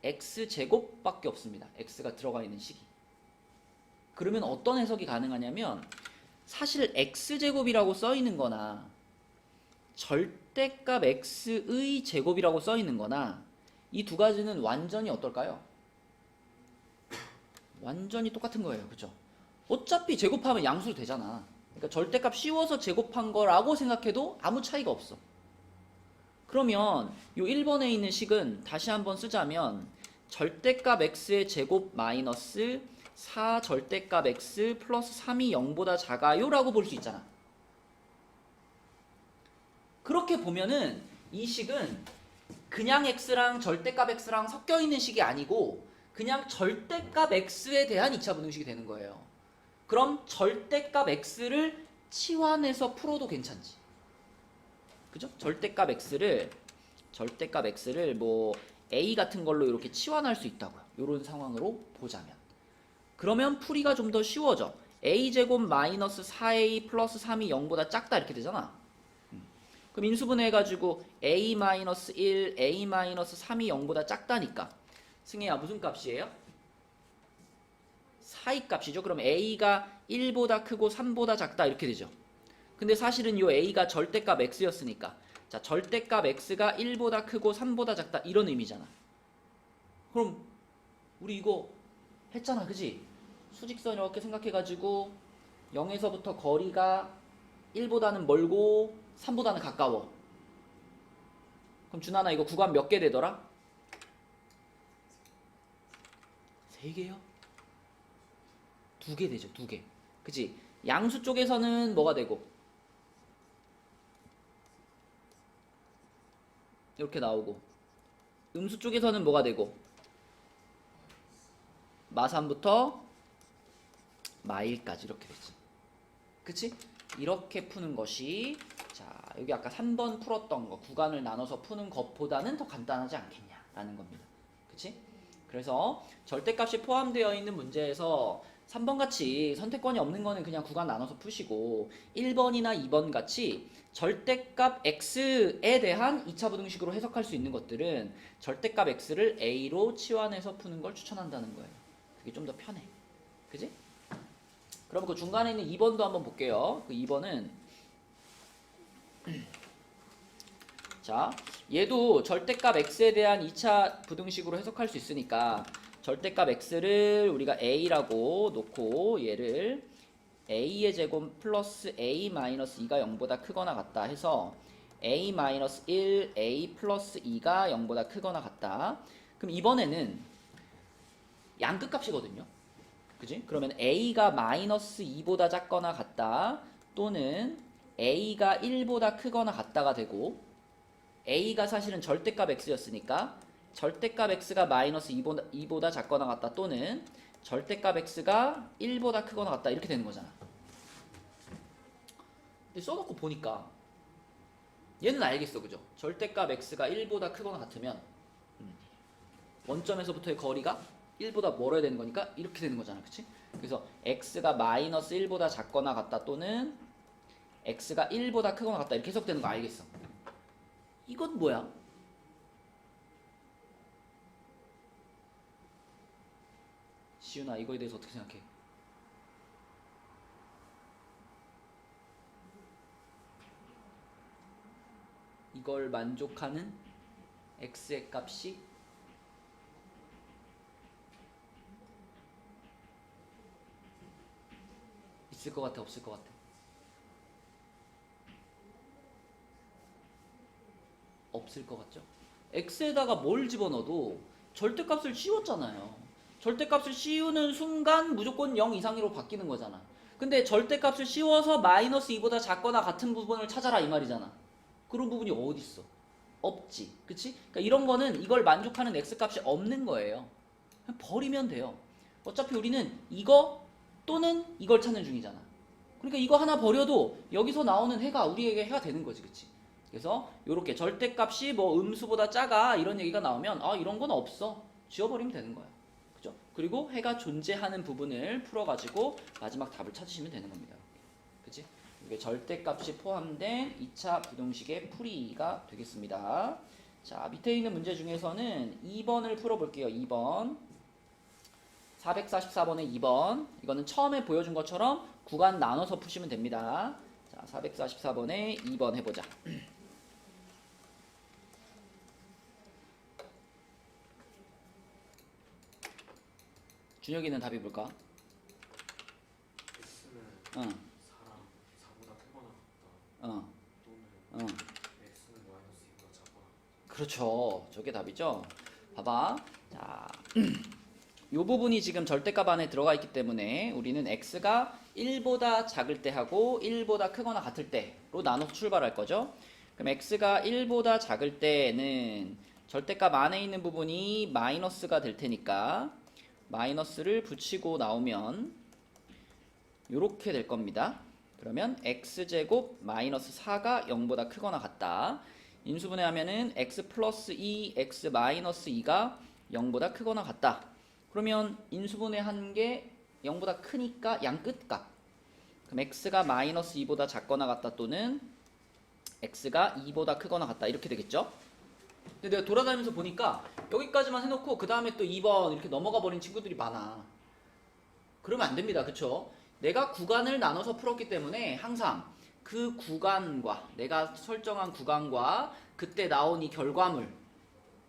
x제곱밖에 없습니다. x가 들어가 있는 식이. 그러면 어떤 해석이 가능하냐면 사실 x제곱이라고 써 있는 거나 절대값 x의 제곱이라고 써 있는 거나 이 두 가지는 완전히 어떨까요? 완전히 똑같은 거예요. 그죠? 어차피 제곱하면 양수로 되잖아. 그러니까 절대값 씌워서 제곱한 거라고 생각해도 아무 차이가 없어. 그러면 요 1번에 있는 식은 다시 한번 쓰자면 절대값 x의 제곱 마이너스 4 절대값 x 플러스 3이 0보다 작아요 라고 볼 수 있잖아. 그렇게 보면은 이 식은 그냥 x랑 절대값 x랑 섞여 있는 식이 아니고 그냥 절대값 x에 대한 2차 부등식이 되는 거예요. 그럼 절대값 x를 치환해서 풀어도 괜찮지. 그죠? 절대값 x를 뭐 a 같은 걸로 이렇게 치환할 수 있다고요. 이런 상황으로 보자면. 그러면 풀이가 좀 더 쉬워져. a제곱 마이너스 4a 플러스 3이 0보다 작다 이렇게 되잖아. 그럼 인수분해 해가지고 a-1, a-3이 0보다 작다니까. 승혜야 무슨 값이에요? 4의 값이죠. 그럼 a가 1보다 크고 3보다 작다 이렇게 되죠. 근데 사실은 이 a가 절대값 x였으니까 자 절대값 x가 1보다 크고 3보다 작다 이런 의미잖아. 그럼 우리 이거 했잖아. 그지? 수직선 이렇게 생각해가지고 0에서부터 거리가 1보다는 멀고 3보다는 가까워. 그럼 준하나 이거 구간 몇 개 되더라? 3개요? 두 개 되죠. 두 개. 그치? 양수 쪽에서는 뭐가 되고 이렇게 나오고 음수 쪽에서는 뭐가 되고 마3부터 마1까지 이렇게 되지. 그치? 이렇게 푸는 것이 자 여기 아까 3번 풀었던 거 구간을 나눠서 푸는 것보다는 더 간단하지 않겠냐라는 겁니다. 그치? 그래서 절대값이 포함되어 있는 문제에서 3번 같이 선택권이 없는 거는 그냥 구간 나눠서 푸시고 1번이나 2번 같이 절대값 x에 대한 2차 부등식으로 해석할 수 있는 것들은 절대값 x를 a로 치환해서 푸는 걸 추천한다는 거예요. 그게 좀 더 편해. 그지? 그럼 그 중간에 있는 2번도 한번 볼게요. 그 2번은 자, 얘도 절대값 x에 대한 2차 부등식으로 해석할 수 있으니까 절대값 x를 우리가 a라고 놓고 얘를 a의 제곱 플러스 a 마이너스 2가 0보다 크거나 같다 해서 a 마이너스 1, a 플러스 2가 0보다 크거나 같다. 그럼 이번에는 양끝값이거든요. 그지? 그러면 a가 마이너스 2보다 작거나 같다 또는 a가 1보다 크거나 같다가 되고 a가 사실은 절대값 x였으니까 절대값 x가 마이너스 2보다 작거나 같다 또는 절대값 x가 1보다 크거나 같다 이렇게 되는 거잖아. 근데 써놓고 보니까 얘는 알겠어. 그죠? 절대값 x가 1보다 크거나 같으면 원점에서부터의 거리가 1보다 멀어야 되는 거니까 이렇게 되는 거잖아. 그치? 그래서 x가 마이너스 1보다 작거나 같다 또는 x가 1보다 크거나 같다 이렇게 해석되는 거 알겠어. 이건 뭐야? 시윤아 이거에 대해서 어떻게 생각해? 이걸 만족하는 x의 값이 있을 것 같아? 없을 것 같아? 없을 것 같죠? x에다가 뭘 집어넣어도 절대값을 씌웠잖아요. 절대값을 씌우는 순간 무조건 0 이상으로 바뀌는 거잖아. 근데 절대값을 씌워서 마이너스 2보다 작거나 같은 부분을 찾아라 이 말이잖아. 그런 부분이 어딨어? 없지. 그치? 그러니까 이런 거는 이걸 만족하는 x값이 없는 거예요. 그냥 버리면 돼요. 어차피 우리는 이거 또는 이걸 찾는 중이잖아. 그러니까 이거 하나 버려도 여기서 나오는 해가 우리에게 해가 되는 거지. 그치? 그래서 이렇게 절대값이 뭐 음수보다 작아 이런 얘기가 나오면 아 이런 건 없어. 지워버리면 되는 거야. 그죠? 그리고 해가 존재하는 부분을 풀어가지고 마지막 답을 찾으시면 되는 겁니다. 그치? 이게 절대값이 포함된 2차 부등식의 풀이가 되겠습니다. 자, 밑에 있는 문제 중에서는 2번을 풀어볼게요. 2번 444번의 2번 이거는 처음에 보여준 것처럼 구간 나눠서 푸시면 됩니다. 자, 444번의 2번 해보자. 준혁이는 답이 뭘까? x는 응. 4랑 4보다 크거나 같다. 어. 또는 어. x는 마이너스 2보다 작거나 같다. 그렇죠. 저게 답이죠. 봐봐. 자, 요 부분이 지금 절대값 안에 들어가 있기 때문에 우리는 x가 1보다 작을 때 하고 1보다 크거나 같을 때로 나눠서 출발할 거죠. 그럼 x가 1보다 작을 때는 절대값 안에 있는 부분이 마이너스가 될 테니까 마이너스를 붙이고 나오면 요렇게 될 겁니다. 그러면 x제곱 마이너스 4가 0보다 크거나 같다. 인수분해 하면은 x 플러스 2, x 마이너스 2가 0보다 크거나 같다. 그러면 인수분해 한 게 0보다 크니까 양 끝값. 그럼 x가 마이너스 2보다 작거나 같다 또는 x가 2보다 크거나 같다. 이렇게 되겠죠? 근데 내가 돌아다니면서 보니까 여기까지만 해놓고 그 다음에 또 2번 이렇게 넘어가 버린 친구들이 많아. 그러면 안 됩니다. 그쵸? 내가 구간을 나눠서 풀었기 때문에 항상 그 구간과 내가 설정한 구간과 그때 나온 이 결과물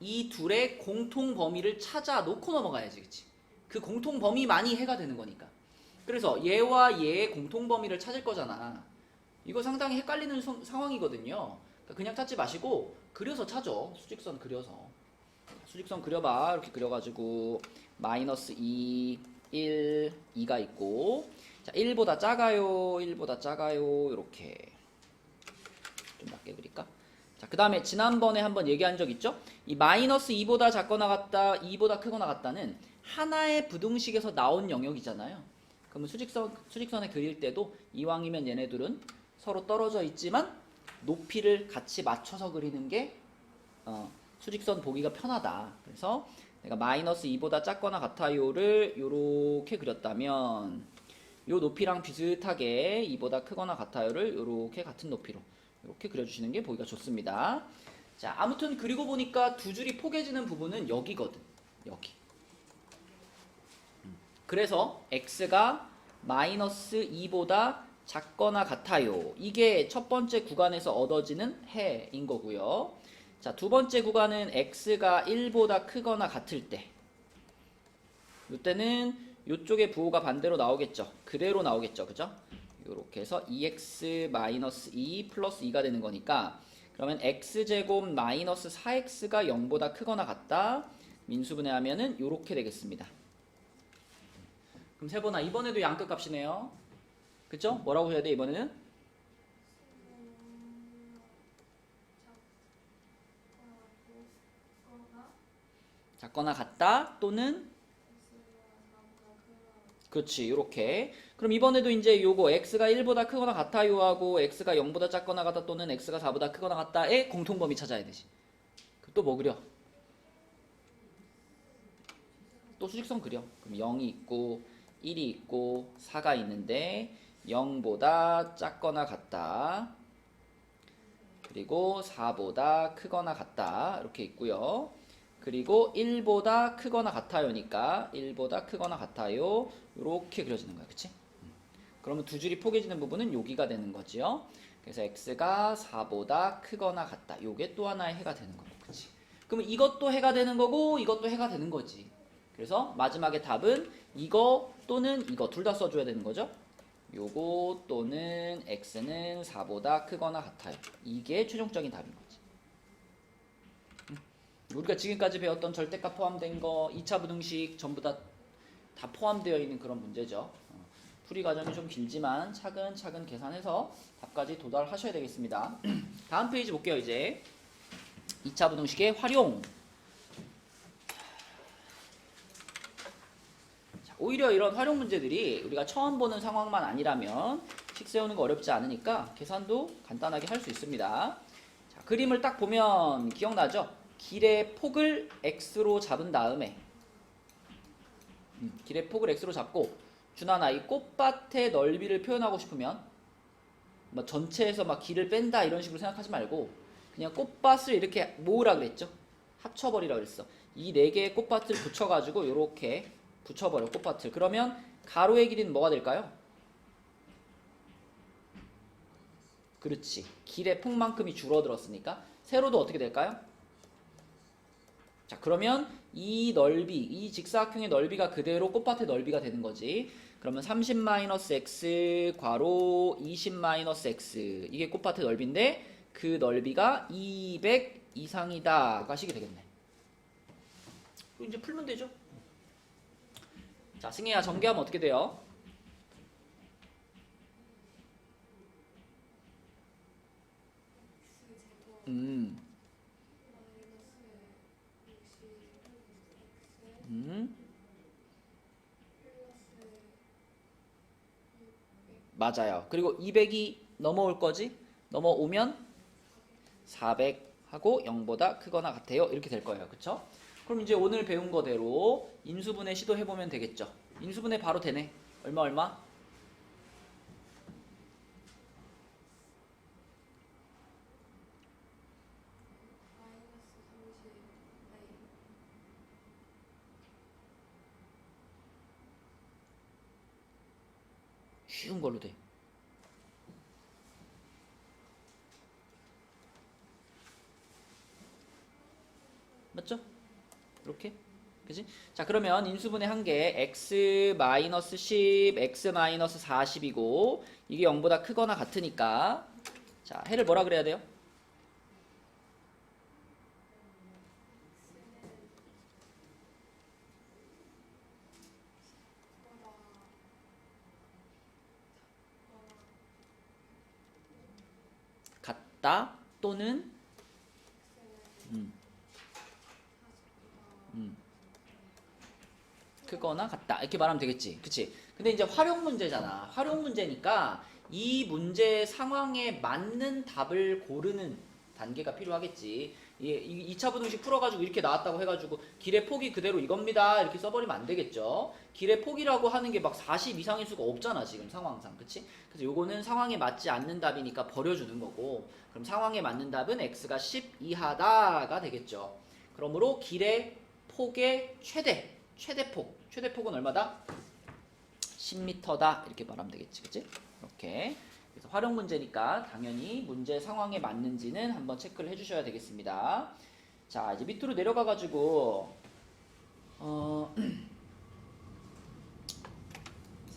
이 둘의 공통 범위를 찾아 놓고 넘어가야지. 그치? 그 공통 범위만이 해가 되는 거니까. 그래서 얘와 얘의 공통 범위를 찾을 거잖아. 이거 상당히 헷갈리는 상황이거든요. 그러니까 그냥 찾지 마시고 그려서 찾어. 수직선 그려서. 수직선 그려봐. 이렇게 그려가지고 마이너스 2, 1, 2가 있고 자 1보다 작아요 1보다 작아요 이렇게 좀 낮게 그릴까? 자 그 다음에 지난번에 한번 얘기한 적 있죠? 이 마이너스 2보다 작거나 같다 2보다 크거나 같다는 하나의 부등식에서 나온 영역이잖아요. 그러면 수직선에 그릴 때도 이왕이면 얘네들은 서로 떨어져 있지만 높이를 같이 맞춰서 그리는 게 수직선 보기가 편하다. 그래서 내가 마이너스 2보다 작거나 같아요를 이렇게 그렸다면 요 높이랑 비슷하게 2보다 크거나 같아요를 이렇게 같은 높이로 이렇게 그려주시는 게 보기가 좋습니다. 자, 아무튼 그리고 보니까 두 줄이 포개지는 부분은 여기거든. 여기. 그래서 x가 마이너스 2보다 작거나 같아요. 이게 첫 번째 구간에서 얻어지는 해인 거고요. 자, 두 번째 구간은 x가 1보다 크거나 같을 때. 이때는 이쪽에 부호가 반대로 나오겠죠. 그대로 나오겠죠. 그죠? 이렇게 해서 2x-2 플러스 2가 되는 거니까 그러면 x제곱 마이너스 4x가 0보다 크거나 같다. 민수분해하면은 이렇게 되겠습니다. 그럼 세번아 이번에도 양끝 값이네요. 그쵸? 뭐라고 해야 돼 이번에는? 작거나 같다 또는 그렇지 이렇게 그럼 이번에도 이제 요거 x가 1보다 크거나 같아요 하고 x가 0보다 작거나 같다 또는 x가 4보다 크거나 같다의 공통범위 찾아야 되지. 또 뭐 그려? 또 수직선 그려. 그럼 0이 있고 1이 있고 4가 있는데 0보다 작거나 같다 그리고 4보다 크거나 같다 이렇게 있고요. 그리고 1보다 크거나 같아요니까 1보다 크거나 같아요 이렇게 그려지는 거야. 그치? 그러면 두 줄이 포개지는 부분은 여기가 되는 거지요. 그래서 x가 4보다 크거나 같다. 요게 또 하나의 해가 되는 거고. 그치? 그러면 이것도 해가 되는 거고 이것도 해가 되는 거지. 그래서 마지막에 답은 이거 또는 이거 둘 다 써줘야 되는 거죠. 요거 또는 x는 4보다 크거나 같아요. 이게 최종적인 답인 거지. 우리가 지금까지 배웠던 절대값 포함된 거 2차 부등식 전부 다 포함되어 있는 그런 문제죠. 풀이 과정이 좀 길지만 차근차근 계산해서 답까지 도달하셔야 되겠습니다. 다음 페이지 볼게요. 이제 2차 부등식의 활용. 자, 오히려 이런 활용 문제들이 우리가 처음 보는 상황만 아니라면 식 세우는 거 어렵지 않으니까 계산도 간단하게 할 수 있습니다. 자, 그림을 딱 보면 기억나죠? 길의 폭을 x로 잡은 다음에 길의 폭을 x로 잡고 준하나 이 꽃밭의 넓이를 표현하고 싶으면 뭐 전체에서 막 길을 뺀다 이런 식으로 생각하지 말고 그냥 꽃밭을 이렇게 모으라 그랬죠. 합쳐버리라 그랬어. 이 네 개의 꽃밭을 붙여가지고 이렇게 붙여버려 꽃밭을. 그러면 가로의 길이는 뭐가 될까요? 그렇지. 길의 폭만큼이 줄어들었으니까 세로도 어떻게 될까요? 자, 그러면 이 넓이, 이 직사각형의 넓이가 그대로 꽃밭의 넓이가 되는 거지. 그러면 30-x 괄호 20-x 이게 꽃밭의 넓이인데 그 넓이가 200 이상이다 가 식이 되겠네. 그리고 이제 풀면 되죠. 자, 승희야 전개하면 어떻게 돼요? 음. 맞아요. 그리고 200이 넘어올 거지? 넘어오면 400 하고 0보다 크거나 같아요. 이렇게 될 거예요. 그쵸? 그럼 이제 오늘 배운 거대로 인수분해 시도해보면 되겠죠. 인수분해 바로 되네. 얼마? 쉬운 걸로 돼. 맞죠? 이렇게? 그지? 자, 그러면 인수분해 한 게 x-10, x-40이고 이게 0보다 크거나 같으니까 자, 해를 뭐라 그래야 돼요? 같다 또는 크거나 같다 이렇게 말하면 되겠지. 그치? 근데 이제 활용 문제잖아. 활용 문제니까 이 문제 상황에 맞는 답을 고르는 단계가 필요하겠지. 2차 부등식 풀어가지고 이렇게 나왔다고 해가지고 길의 폭이 그대로 이겁니다 이렇게 써버리면 안 되겠죠. 길의 폭이라고 하는 게 막 40 이상일 수가 없잖아 지금 상황상. 그치? 그래서 요거는 상황에 맞지 않는 답이니까 버려주는 거고, 그럼 상황에 맞는 답은 x가 10 이하다가 되겠죠. 그러므로 길의 폭의 최대폭은 얼마다? 10m다 이렇게 말하면 되겠지. 그치? 이렇게. 그래서 활용 문제니까 당연히 문제 상황에 맞는지는 한번 체크를 해주셔야 되겠습니다. 자, 이제 밑으로 내려가 가지고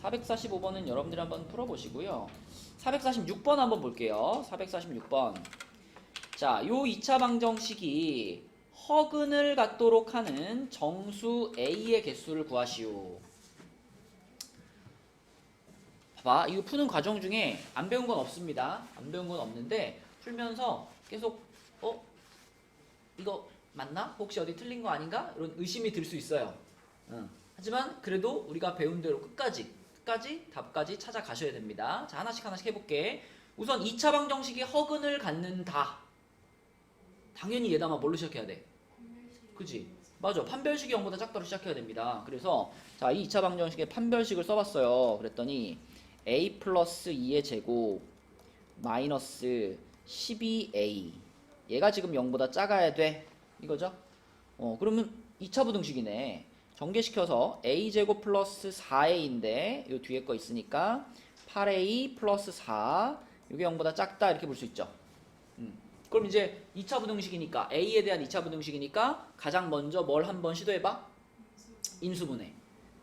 445번은 여러분들이 한번 풀어보시고요. 446번 한번 볼게요. 446번. 자, 요 2차 방정식이 허근을 갖도록 하는 정수 A의 개수를 구하시오. 봐봐, 이거 푸는 과정 중에 안 배운 건 없습니다. 안 배운 건 없는데 풀면서 계속 이거 맞나? 혹시 어디 틀린 거 아닌가? 이런 의심이 들 수 있어요. 하지만 그래도 우리가 배운 대로 끝까지 답까지 찾아가셔야 됩니다. 자, 하나씩 해볼게. 우선 2차 방정식이 허근을 갖는다. 당연히 얘담아 뭘로 시작해야 돼? 그치? 맞아. 판별식이 0보다 작다로 시작해야 됩니다. 그래서 자, 이 2차 방정식의 판별식을 써봤어요. 그랬더니 a 플러스 2의 제곱 마이너스 12a 얘가 지금 0보다 작아야 돼. 이거죠? 그러면 2차 부등식이네. 전개시켜서 a제곱 플러스 4a인데 요 뒤에 거 있으니까 8a 플러스 4 이게 0보다 작다 이렇게 볼 수 있죠. 그럼 이제 2차 부등식이니까 a에 대한 2차 부등식이니까 가장 먼저 뭘 한번 시도해봐? 인수분해.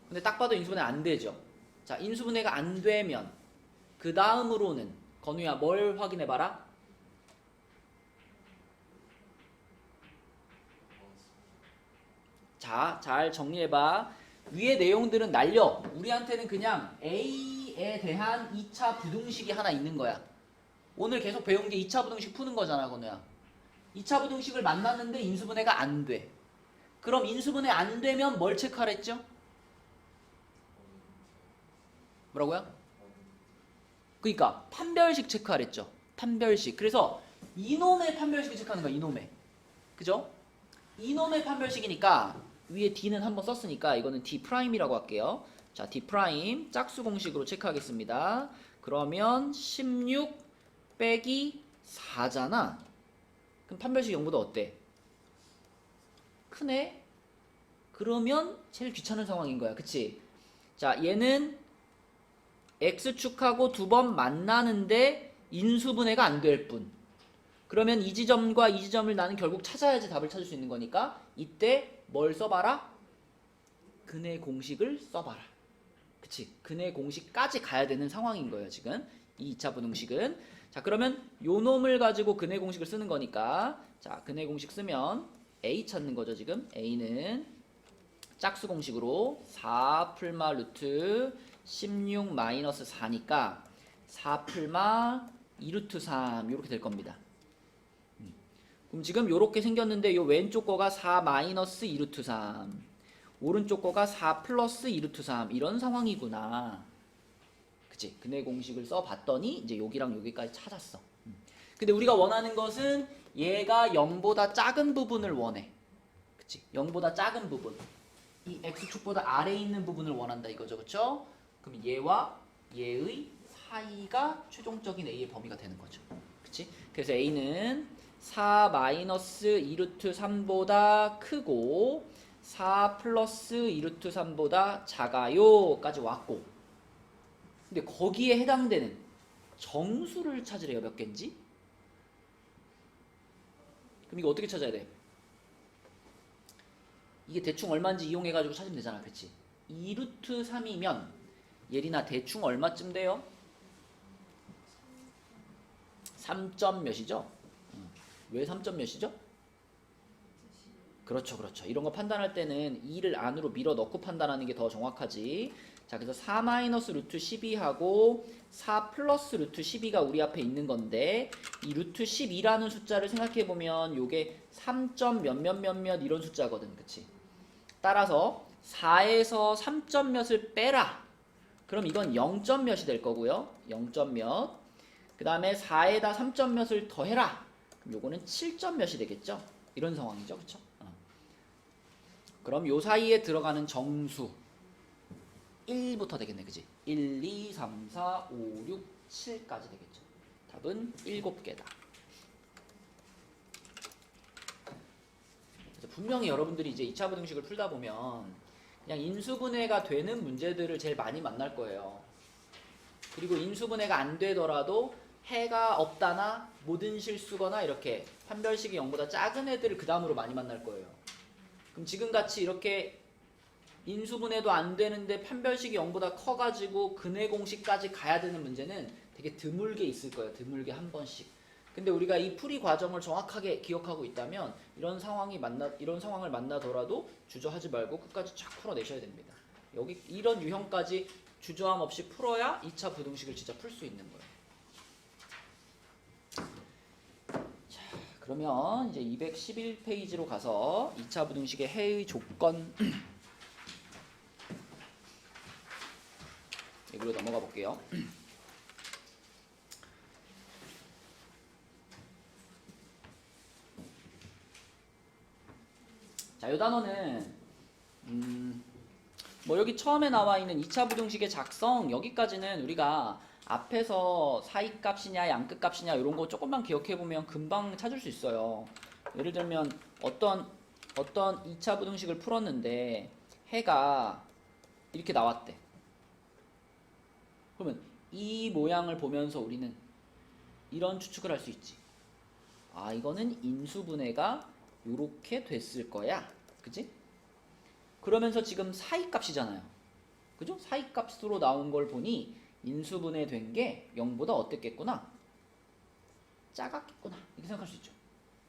근데 딱 봐도 인수분해 안 되죠. 자, 인수분해가 안 되면 그 다음으로는 건우야 뭘 확인해봐라? 자, 잘 정리해봐. 위의 내용들은 날려. 우리한테는 그냥 A에 대한 2차 부등식이 하나 있는 거야. 오늘 계속 배운 게 2차 부등식 푸는 거잖아, 건우야. 2차 부등식을 만났는데 인수분해가 안 돼. 그럼 인수분해 안 되면 뭘 체크하랬죠? 뭐라고요? 그러니까 판별식 체크하랬죠. 판별식. 그래서 이놈의 판별식을 체크하는 거야, 이놈의. 그죠? 이놈의 판별식이니까 위에 D는 한번 썼으니까 이거는 D'이라고 할게요. 자, D' 짝수 공식으로 체크하겠습니다. 그러면 16 빼기 4잖아. 그럼 판별식 0보다 어때? 크네? 그러면 제일 귀찮은 상황인 거야. 그치? 자, 얘는 X축하고 두 번 만나는데 인수분해가 안 될 뿐. 그러면 이 지점과 이 지점을 나는 결국 찾아야지 답을 찾을 수 있는 거니까 이때 뭘 써봐라? 근의 공식을 써봐라. 그치? 근의 공식까지 가야 되는 상황인 거예요, 지금. 이 2차 부등식은. 자, 그러면 요 놈을 가지고 근의 공식을 쓰는 거니까 자, 근의 공식 쓰면 A 찾는 거죠, 지금. A는 짝수 공식으로 4 풀마 루트 16 마이너스 4니까 4 풀마 2 루트 3 이렇게 될 겁니다. 그럼 지금 요렇게 생겼는데 요 왼쪽 거가 4 마이너스 2 루트 3 오른쪽 거가 4 플러스 2 루트 3 이런 상황이구나. 그치? 근의 공식을 써봤더니 이제 여기랑 여기까지 찾았어. 근데 우리가 원하는 것은 얘가 0보다 작은 부분을 원해. 그치? 0보다 작은 부분. 이 x축보다 아래에 있는 부분을 원한다 이거죠. 그쵸? 그럼 얘와 얘의 사이가 최종적인 a의 범위가 되는 거죠. 그치? 그래서 a는 4 마이너스 2 루트 3보다 크고 4 플러스 2 루트 3보다 작아요 까지 왔고, 근데 거기에 해당되는 정수를 찾으래요. 몇 개인지? 그럼 이거 어떻게 찾아야 돼? 이게 대충 얼마인지 이용해가지고 찾으면 되잖아. 그치? 2 루트 3이면 예린아 대충 얼마쯤 돼요? 3점 몇이죠? 왜 3점 몇이죠? 그렇죠. 이런 거 판단할 때는 2를 안으로 밀어 넣고 판단하는 게 더 정확하지. 자, 그래서 4 마이너스 루트 12하고 4 플러스 루트 12가 우리 앞에 있는 건데 이 루트 12라는 숫자를 생각해 보면 요게 3점 몇몇몇몇 이런 숫자거든. 그치? 따라서 4에서 3점 몇을 빼라. 그럼 이건 0점 몇이 될 거고요. 0점 몇. 그 다음에 4에다 3점 몇을 더해라. 그럼 요거는 7점 몇이 되겠죠. 이런 상황이죠. 그쵸? 그럼 요 사이에 들어가는 정수 1부터 되겠네. 그치? 1, 2, 3, 4, 5, 6, 7까지 되겠죠. 답은 7개다. 그래서 분명히 여러분들이 이제 2차 부등식을 풀다 보면 그냥 인수분해가 되는 문제들을 제일 많이 만날 거예요. 그리고 인수분해가 안 되더라도 해가 없다나 모든 실수거나 이렇게 판별식이 0보다 작은 애들을 그 다음으로 많이 만날 거예요. 그럼 지금같이 이렇게 인수분해도 안 되는데 판별식이 0보다 커가지고 근해 공식까지 가야 되는 문제는 되게 드물게 있을 거예요. 드물게 한 번씩. 근데 우리가 이 풀이 과정을 정확하게 기억하고 있다면 이런 상황을 만나더라도 주저하지 말고 끝까지 쫙 풀어내셔야 됩니다. 여기 이런 유형까지 주저함 없이 풀어야 2차 부등식을 진짜 풀 수 있는 거예요. 자, 그러면 이제 211페이지로 가서 2차 부등식의 해의 조건 여기로 넘어가 볼게요. 자, 이 단어는 뭐 여기 처음에 나와 있는 2차 부등식의 작성 여기까지는 우리가 앞에서 사이값이냐 양끝값이냐 이런 거 조금만 기억해 보면 금방 찾을 수 있어요. 예를 들면 어떤 2차 부등식을 풀었는데 해가 이렇게 나왔대. 그러면 이 모양을 보면서 우리는 이런 추측을 할 수 있지. 아, 이거는 인수분해가 요렇게 됐을 거야. 그치? 그러면서 지금 사이값이잖아요. 그죠? 사이값으로 나온 걸 보니 인수분해 된 게 0보다 어땠겠구나? 작았겠구나. 이렇게 생각할 수 있죠.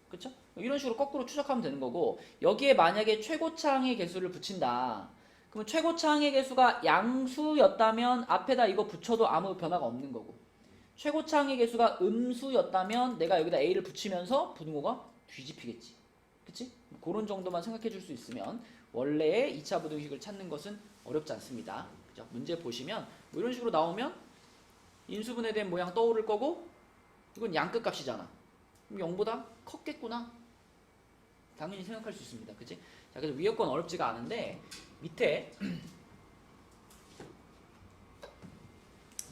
그쵸? 이런 식으로 거꾸로 추적하면 되는 거고 여기에 만약에 최고차항의 개수를 붙인다. 그러면 최고차항의 개수가 양수였다면 앞에다 이거 붙여도 아무 변화가 없는 거고 최고차항의 개수가 음수였다면 내가 여기다 A를 붙이면서 분모가 뒤집히겠지. 그치? 그런 정도만 생각해 줄 수 있으면 원래의 2차 부등식을 찾는 것은 어렵지 않습니다. 그죠? 문제 보시면 뭐 이런 식으로 나오면 인수분해된 모양 떠오를 거고 이건 양끝 값이잖아. 그럼 0보다 컸겠구나. 당연히 생각할 수 있습니다. 그치? 자, 그래서 위에 건 어렵지가 않은데 밑에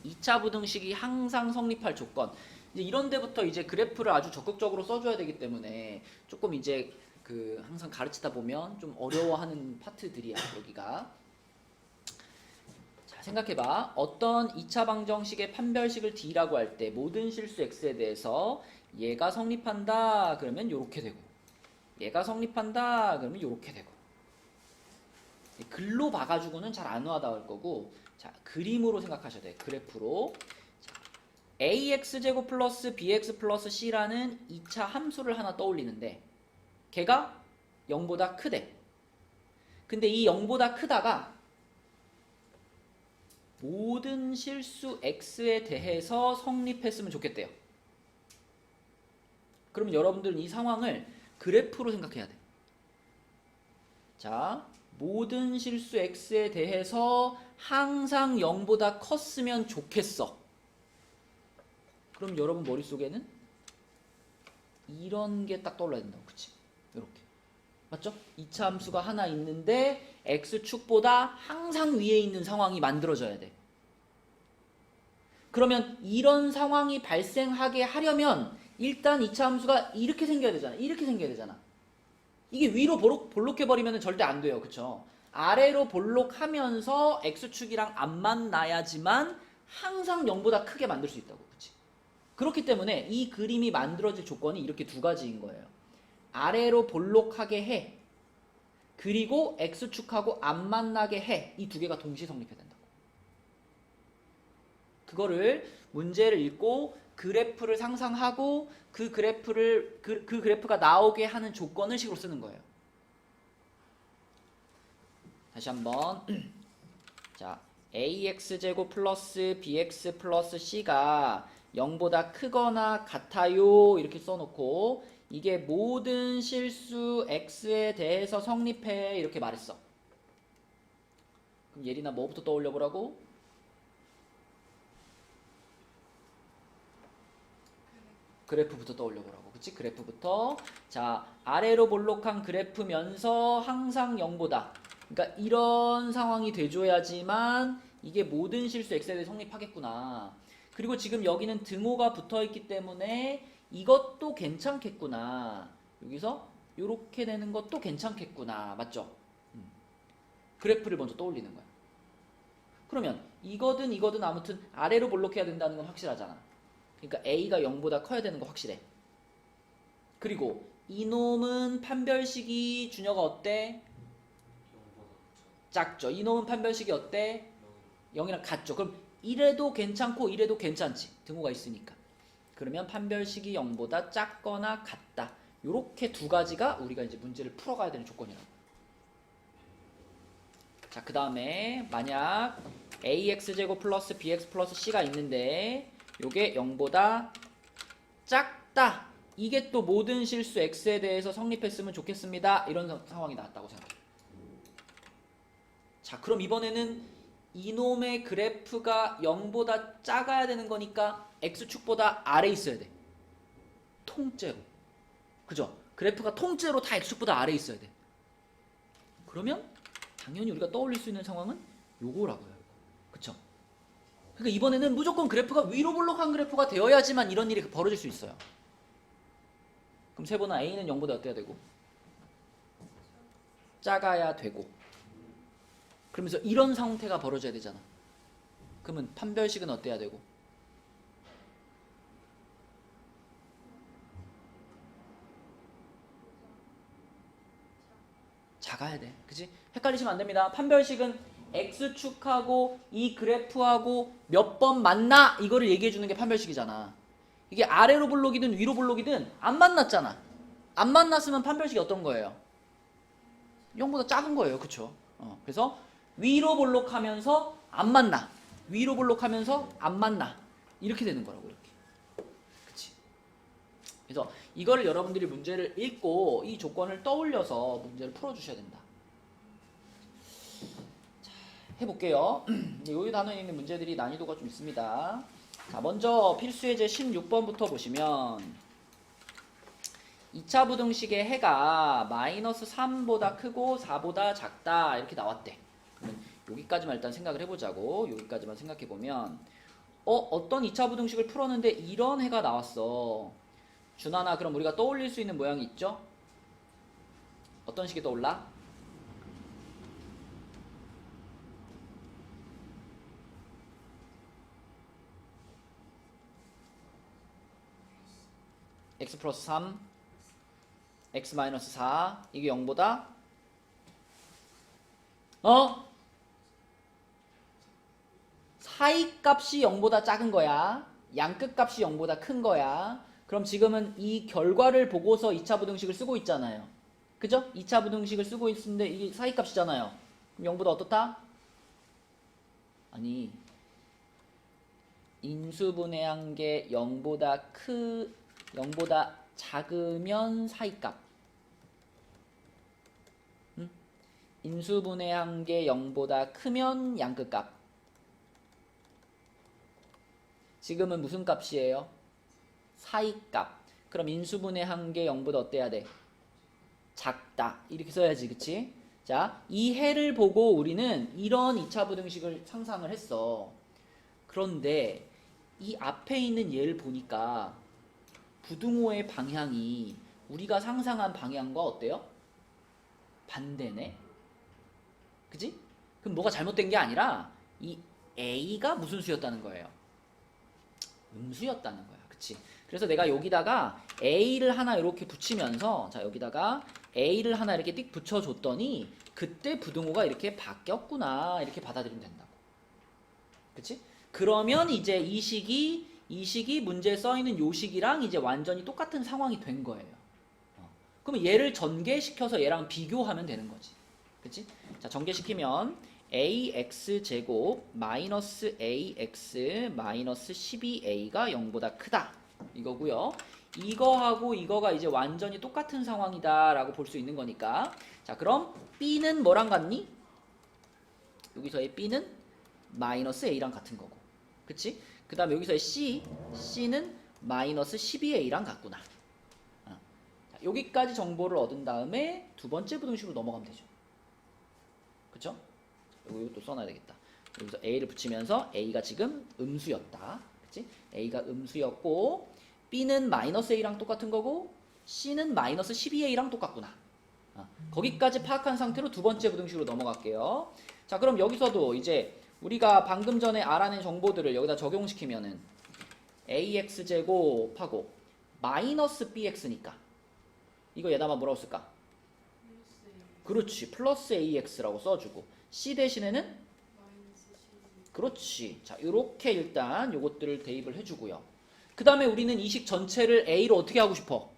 2차 부등식이 항상 성립할 조건 이제 이런 데부터 이제 그래프를 아주 적극적으로 써줘야 되기 때문에 조금 이제 항상 가르치다 보면 좀 어려워하는 파트들이야 여기가. 자, 생각해봐. 어떤 2차 방정식의 판별식을 D라고 할 때 모든 실수 X에 대해서 얘가 성립한다 그러면 요렇게 되고 얘가 성립한다 그러면 요렇게 되고 글로 봐가지고는 잘 안 와닿을 거고 자, 그림으로 생각하셔야 돼요. 그래프로. 자, ax제곱 플러스 bx 플러스 c라는 2차 함수를 하나 떠올리는데 걔가 0보다 크대. 근데 이 0보다 크다가 모든 실수 x에 대해서 성립했으면 좋겠대요. 그러면 여러분들은 이 상황을 그래프로 생각해야 돼. 자, 모든 실수 x에 대해서 항상 0보다 컸으면 좋겠어. 그럼 여러분 머릿속에는 이런 게 딱 떠올라야 된다고. 그치? 이렇게. 맞죠? 2차 함수가 하나 있는데 x축보다 항상 위에 있는 상황이 만들어져야 돼. 그러면 이런 상황이 발생하게 하려면 일단 2차 함수가 이렇게 생겨야 되잖아. 이렇게 생겨야 되잖아. 이게 위로 볼록해버리면 절대 안 돼요. 그쵸? 아래로 볼록하면서 x축이랑 안 만나야지만 항상 0보다 크게 만들 수 있다고. 그치? 그렇기 때문에 이 그림이 만들어질 조건이 이렇게 두 가지인 거예요. 아래로 볼록하게 해. 그리고 x축하고 안 만나게 해. 이 두 개가 동시에 성립해야 된다고. 그거를 문제를 읽고 그래프를 상상하고 그 그래프가 나오게 하는 조건을 식으로 쓰는 거예요. 다시 한번. 자, ax제곱 플러스 bx 플러스 c가 0보다 크거나 같아요 이렇게 써놓고 이게 모든 실수 x에 대해서 성립해 이렇게 말했어. 그럼 예린아 뭐부터 떠올려 보라고? 그래프부터 떠올려 보라고. 그치? 그래프부터. 자, 아래로 볼록한 그래프면서 항상 0보다. 그러니까 이런 상황이 돼줘야지만 이게 모든 실수 x에 대해 성립하겠구나. 그리고 지금 여기는 등호가 붙어있기 때문에 이것도 괜찮겠구나. 여기서 이렇게 되는 것도 괜찮겠구나. 맞죠? 그래프를 먼저 떠올리는 거야. 그러면 이거든 아무튼 아래로 볼록해야 된다는 건 확실하잖아. 그러니까 a가 0보다 커야 되는 거 확실해. 그리고 이놈은 판별식이 준혁아 어때? 0보다 작죠. 이놈은 판별식이 어때? 0이랑 같죠. 그럼 이래도 괜찮고 이래도 괜찮지. 등호가 있으니까. 그러면 판별식이 0보다 작거나 같다. 요렇게 두 가지가 우리가 이제 문제를 풀어가야 되는 조건이라고. 자, 그 다음에 만약 ax제곱 플러스 bx 플러스 c가 있는데 요게 0보다 작다. 이게 또 모든 실수 x에 대해서 성립했으면 좋겠습니다. 이런 상황이 나왔다고 생각해. 자, 그럼 이번에는 이놈의 그래프가 0보다 작아야 되는 거니까 x축보다 아래 있어야 돼. 통째로. 그죠? 그래프가 통째로 다 x축보다 아래 있어야 돼. 그러면 당연히 우리가 떠올릴 수 있는 상황은 요거라고요. 그쵸? 그러니까 이번에는 무조건 그래프가 위로 볼록한 그래프가 되어야지만 이런 일이 벌어질 수 있어요. 그럼 세번아 a는 0보다 어때야 되고? 작아야 되고. 그러면서 이런 상태가 벌어져야 되잖아. 그러면 판별식은 어때야 되고? 작아야 돼. 그치? 헷갈리시면 안 됩니다. 판별식은 x축하고 이 그래프하고 몇 번 만나? 이거를 얘기해 주는 게 판별식이잖아. 이게 아래로 볼록이든 위로 볼록이든 안 만났잖아. 안 만났으면 판별식이 어떤 거예요? 0보다 작은 거예요. 그쵸? 그래서 위로 볼록하면서 안 만나. 위로 볼록하면서 안 만나. 이렇게 되는 거라고. 이렇게. 그치? 그래서 이거를 여러분들이 문제를 읽고 이 조건을 떠올려서 문제를 풀어주셔야 된다. 자, 해볼게요. 이 단원에 있는 문제들이 난이도가 좀 있습니다. 자, 먼저 필수예제 16번부터 보시면 2차 부등식의 해가 마이너스 3보다 크고 4보다 작다 이렇게 나왔대. 그러면 여기까지만 일단 생각을 해보자고. 여기까지만 생각해보면 어떤 2차 부등식을 풀었는데 이런 해가 나왔어. 준하나 그럼 우리가 떠올릴 수 있는 모양이 있죠? 어떤 식이 떠올라? x 플러스 3 x 마이너스 4 이게 0보다 사이값이 0보다 작은 거야. 양끝값이 0보다 큰 거야. 그럼 지금은 이 결과를 보고서 2차 부등식을 쓰고 있잖아요. 그죠? 2차 부등식을 쓰고 있는데 이게 사이값이잖아요. 그럼 0보다 어떻다? 아니 인수분해 한 게 0보다 작으면 사이값. 인수분해 한 게 0보다 크면 양끝값. 지금은 무슨 값이에요? 사이값. 그럼 인수분해 한 게 0보다 어때야 돼? 작다. 이렇게 써야지. 그치? 자, 이 해를 보고 우리는 이런 2차 부등식을 상상을 했어. 그런데 이 앞에 있는 얘를 보니까 부등호의 방향이 우리가 상상한 방향과 어때요? 반대네. 그치? 그럼 뭐가 잘못된 게 아니라 이 A가 무슨 수였다는 거예요? 음수였다는 거야. 그치? 그래서 내가 여기다가 A를 하나 이렇게 붙이면서 자 여기다가 A를 하나 이렇게 띡 붙여줬더니 그때 부등호가 이렇게 바뀌었구나 이렇게 받아들이면 된다고. 그치? 그러면 이제 이 식이 문제에 써있는 요 식이랑 이제 완전히 똑같은 상황이 된 거예요. 그러면 얘를 전개시켜서 얘랑 비교하면 되는 거지. 그치? 자, 전개시키면 ax 제곱 마이너스 ax 마이너스 12a가 0보다 크다 이거고요. 이거하고 이거가 이제 완전히 똑같은 상황이다 라고 볼 수 있는 거니까, 자 그럼 b는 뭐랑 같니? 여기서의 b는 마이너스 a랑 같은 거고, 그치? 그 다음에 여기서의 c는 마이너스 12a랑 같구나. 자, 여기까지 정보를 얻은 다음에 두 번째 부등식으로 넘어가면 되죠. 그쵸? 이것도 써놔야 되겠다. 여기서 a를 붙이면서 a가 지금 음수였다. 그치? a가 음수였고 b는 마이너스 a랑 똑같은 거고 c는 마이너스 12a랑 똑같구나. 거기까지 파악한 상태로 두 번째 부등식으로 넘어갈게요. 자 그럼 여기서도 이제 우리가 방금 전에 알아낸 정보들을 여기다 적용시키면은 ax제곱하고 마이너스 bx니까 이거 얘다만 뭐라고 쓸까? 그렇지, 플러스 ax라고 써주고 c 대신에는 그렇지. 자 이렇게 일단 요것들을 대입을 해주고요. 그 다음에 우리는 이 식 전체를 a로 어떻게 하고 싶어?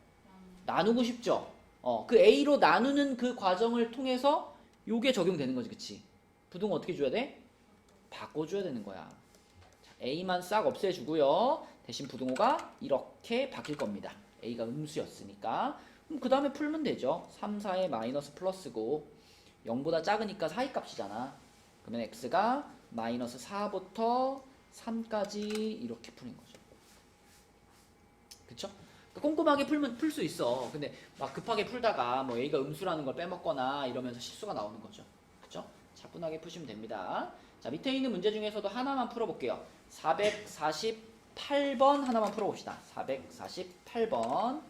나누고 싶죠. 그 a로 나누는 그 과정을 통해서 요게 적용되는 거지, 그치? 부등호 어떻게 줘야 돼? 바꿔줘야 되는 거야. 자, a만 싹 없애주고요. 대신 부등호가 이렇게 바뀔 겁니다. a가 음수였으니까. 그 다음에 풀면 되죠. 3, 4의 마이너스 플러스고 0보다 작으니까 사이값이잖아. 그러면 x가 마이너스 4부터 3까지 이렇게 푸는 거죠. 그쵸? 꼼꼼하게 풀면 풀 수 있어. 근데 막 급하게 풀다가 뭐 a가 음수라는 걸 빼먹거나 이러면서 실수가 나오는 거죠. 그쵸? 차분하게 푸시면 됩니다. 자, 밑에 있는 문제 중에서도 하나만 풀어볼게요. 448번 하나만 풀어봅시다. 448번.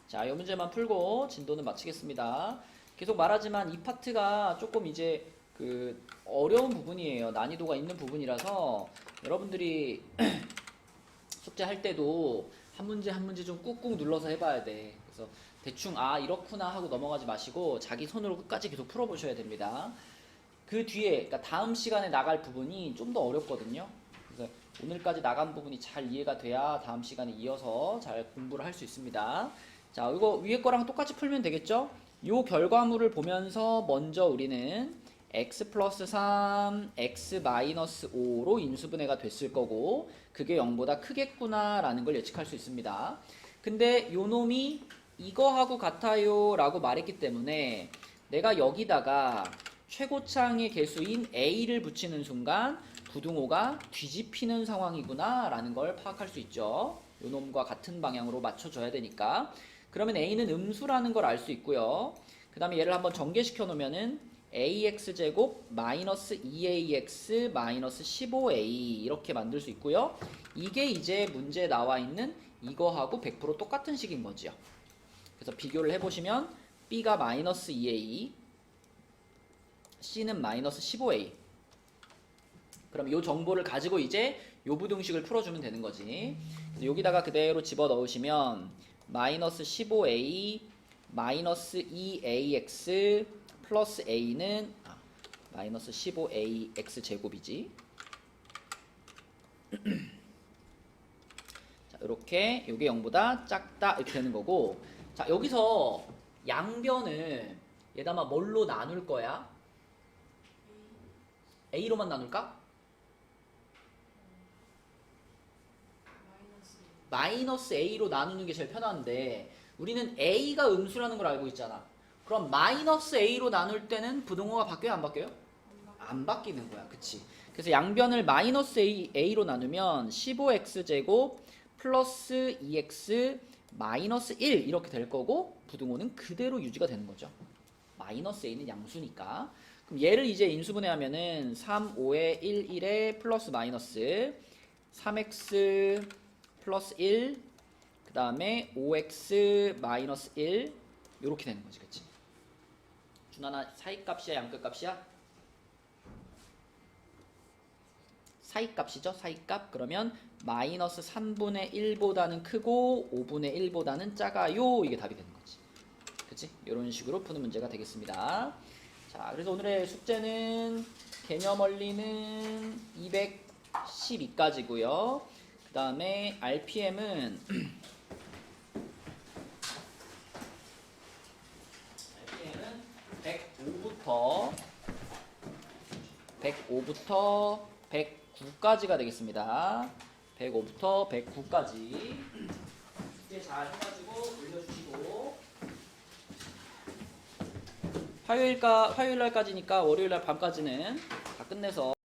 자, 이 문제만 풀고 진도는 마치겠습니다. 계속 말하지만 이 파트가 조금 이제 그 어려운 부분이에요. 난이도가 있는 부분이라서 여러분들이 숙제할 때도 한 문제 한 문제 좀 꾹꾹 눌러서 해봐야 돼. 그래서 대충 아 이렇구나 하고 넘어가지 마시고 자기 손으로 끝까지 계속 풀어보셔야 됩니다. 그 뒤에 그러니까 다음 시간에 나갈 부분이 좀 더 어렵거든요. 그래서 오늘까지 나간 부분이 잘 이해가 돼야 다음 시간에 이어서 잘 공부를 할 수 있습니다. 자, 이거 위에 거랑 똑같이 풀면 되겠죠? 요 결과물을 보면서 먼저 우리는 x 플러스 3, x 마이너스 5로 인수분해가 됐을 거고 그게 0보다 크겠구나 라는 걸 예측할 수 있습니다. 근데 요 놈이 이거하고 같아요 라고 말했기 때문에 내가 여기다가 최고창의 개수인 a를 붙이는 순간 부등호가 뒤집히는 상황이구나 라는 걸 파악할 수 있죠. 요 놈과 같은 방향으로 맞춰줘야 되니까. 그러면 a는 음수라는 걸 알 수 있고요. 그 다음에 얘를 한번 전개시켜 놓으면은 ax제곱 마이너스 2ax 마이너스 15a 이렇게 만들 수 있고요. 이게 이제 문제에 나와 있는 이거하고 100% 똑같은 식인 거죠. 그래서 비교를 해보시면 b가 마이너스 2a, c는 마이너스 15a. 그럼 이 정보를 가지고 이제 요 부등식을 풀어주면 되는 거지. 그래서 여기다가 그대로 집어 넣으시면 마이너스 15a 마이너스 2ax 플러스 a는 마이너스 15ax 제곱이지. 자, 이렇게 요게 0보다 작다 이렇게 되는 거고. 자, 여기서 양변을 얘다마 뭘로 나눌 거야? a로만 나눌까? 마이너스 a로 나누는 게 제일 편한데 우리는 a가 음수라는 걸 알고 있잖아. 그럼 마이너스 a로 나눌 때는 부등호가 바뀌어요? 안 바뀌어요? 안 바뀌는 거야. 그치? 그래서 양변을 마이너스 a로 나누면 15x제곱 플러스 2x 마이너스 1 이렇게 될 거고 부등호는 그대로 유지가 되는 거죠. 마이너스 a는 양수니까. 그럼 얘를 이제 인수분해하면은 3, 5에 1, 1에 플러스 마이너스 3x 플러스 1, 그 다음에 5x 마이너스 1 이렇게 되는 거지, 그치? 준하나 사이값이야, 양끝값이야? 사이값이죠, 사이값. 그러면 마이너스 3분의 1보다는 크고 5분의 1보다는 작아요. 이게 답이 되는 거지, 그치? 이런 식으로 푸는 문제가 되겠습니다. 자, 그래서 오늘의 숙제는 개념 원리는 212까지고요. 그 다음에 RPM은 105부터 109까지가 되겠습니다. 105부터 109까지 숙제 잘 해가지고 올려주시고 화요일 날까지니까 월요일 날 밤까지는 다 끝내서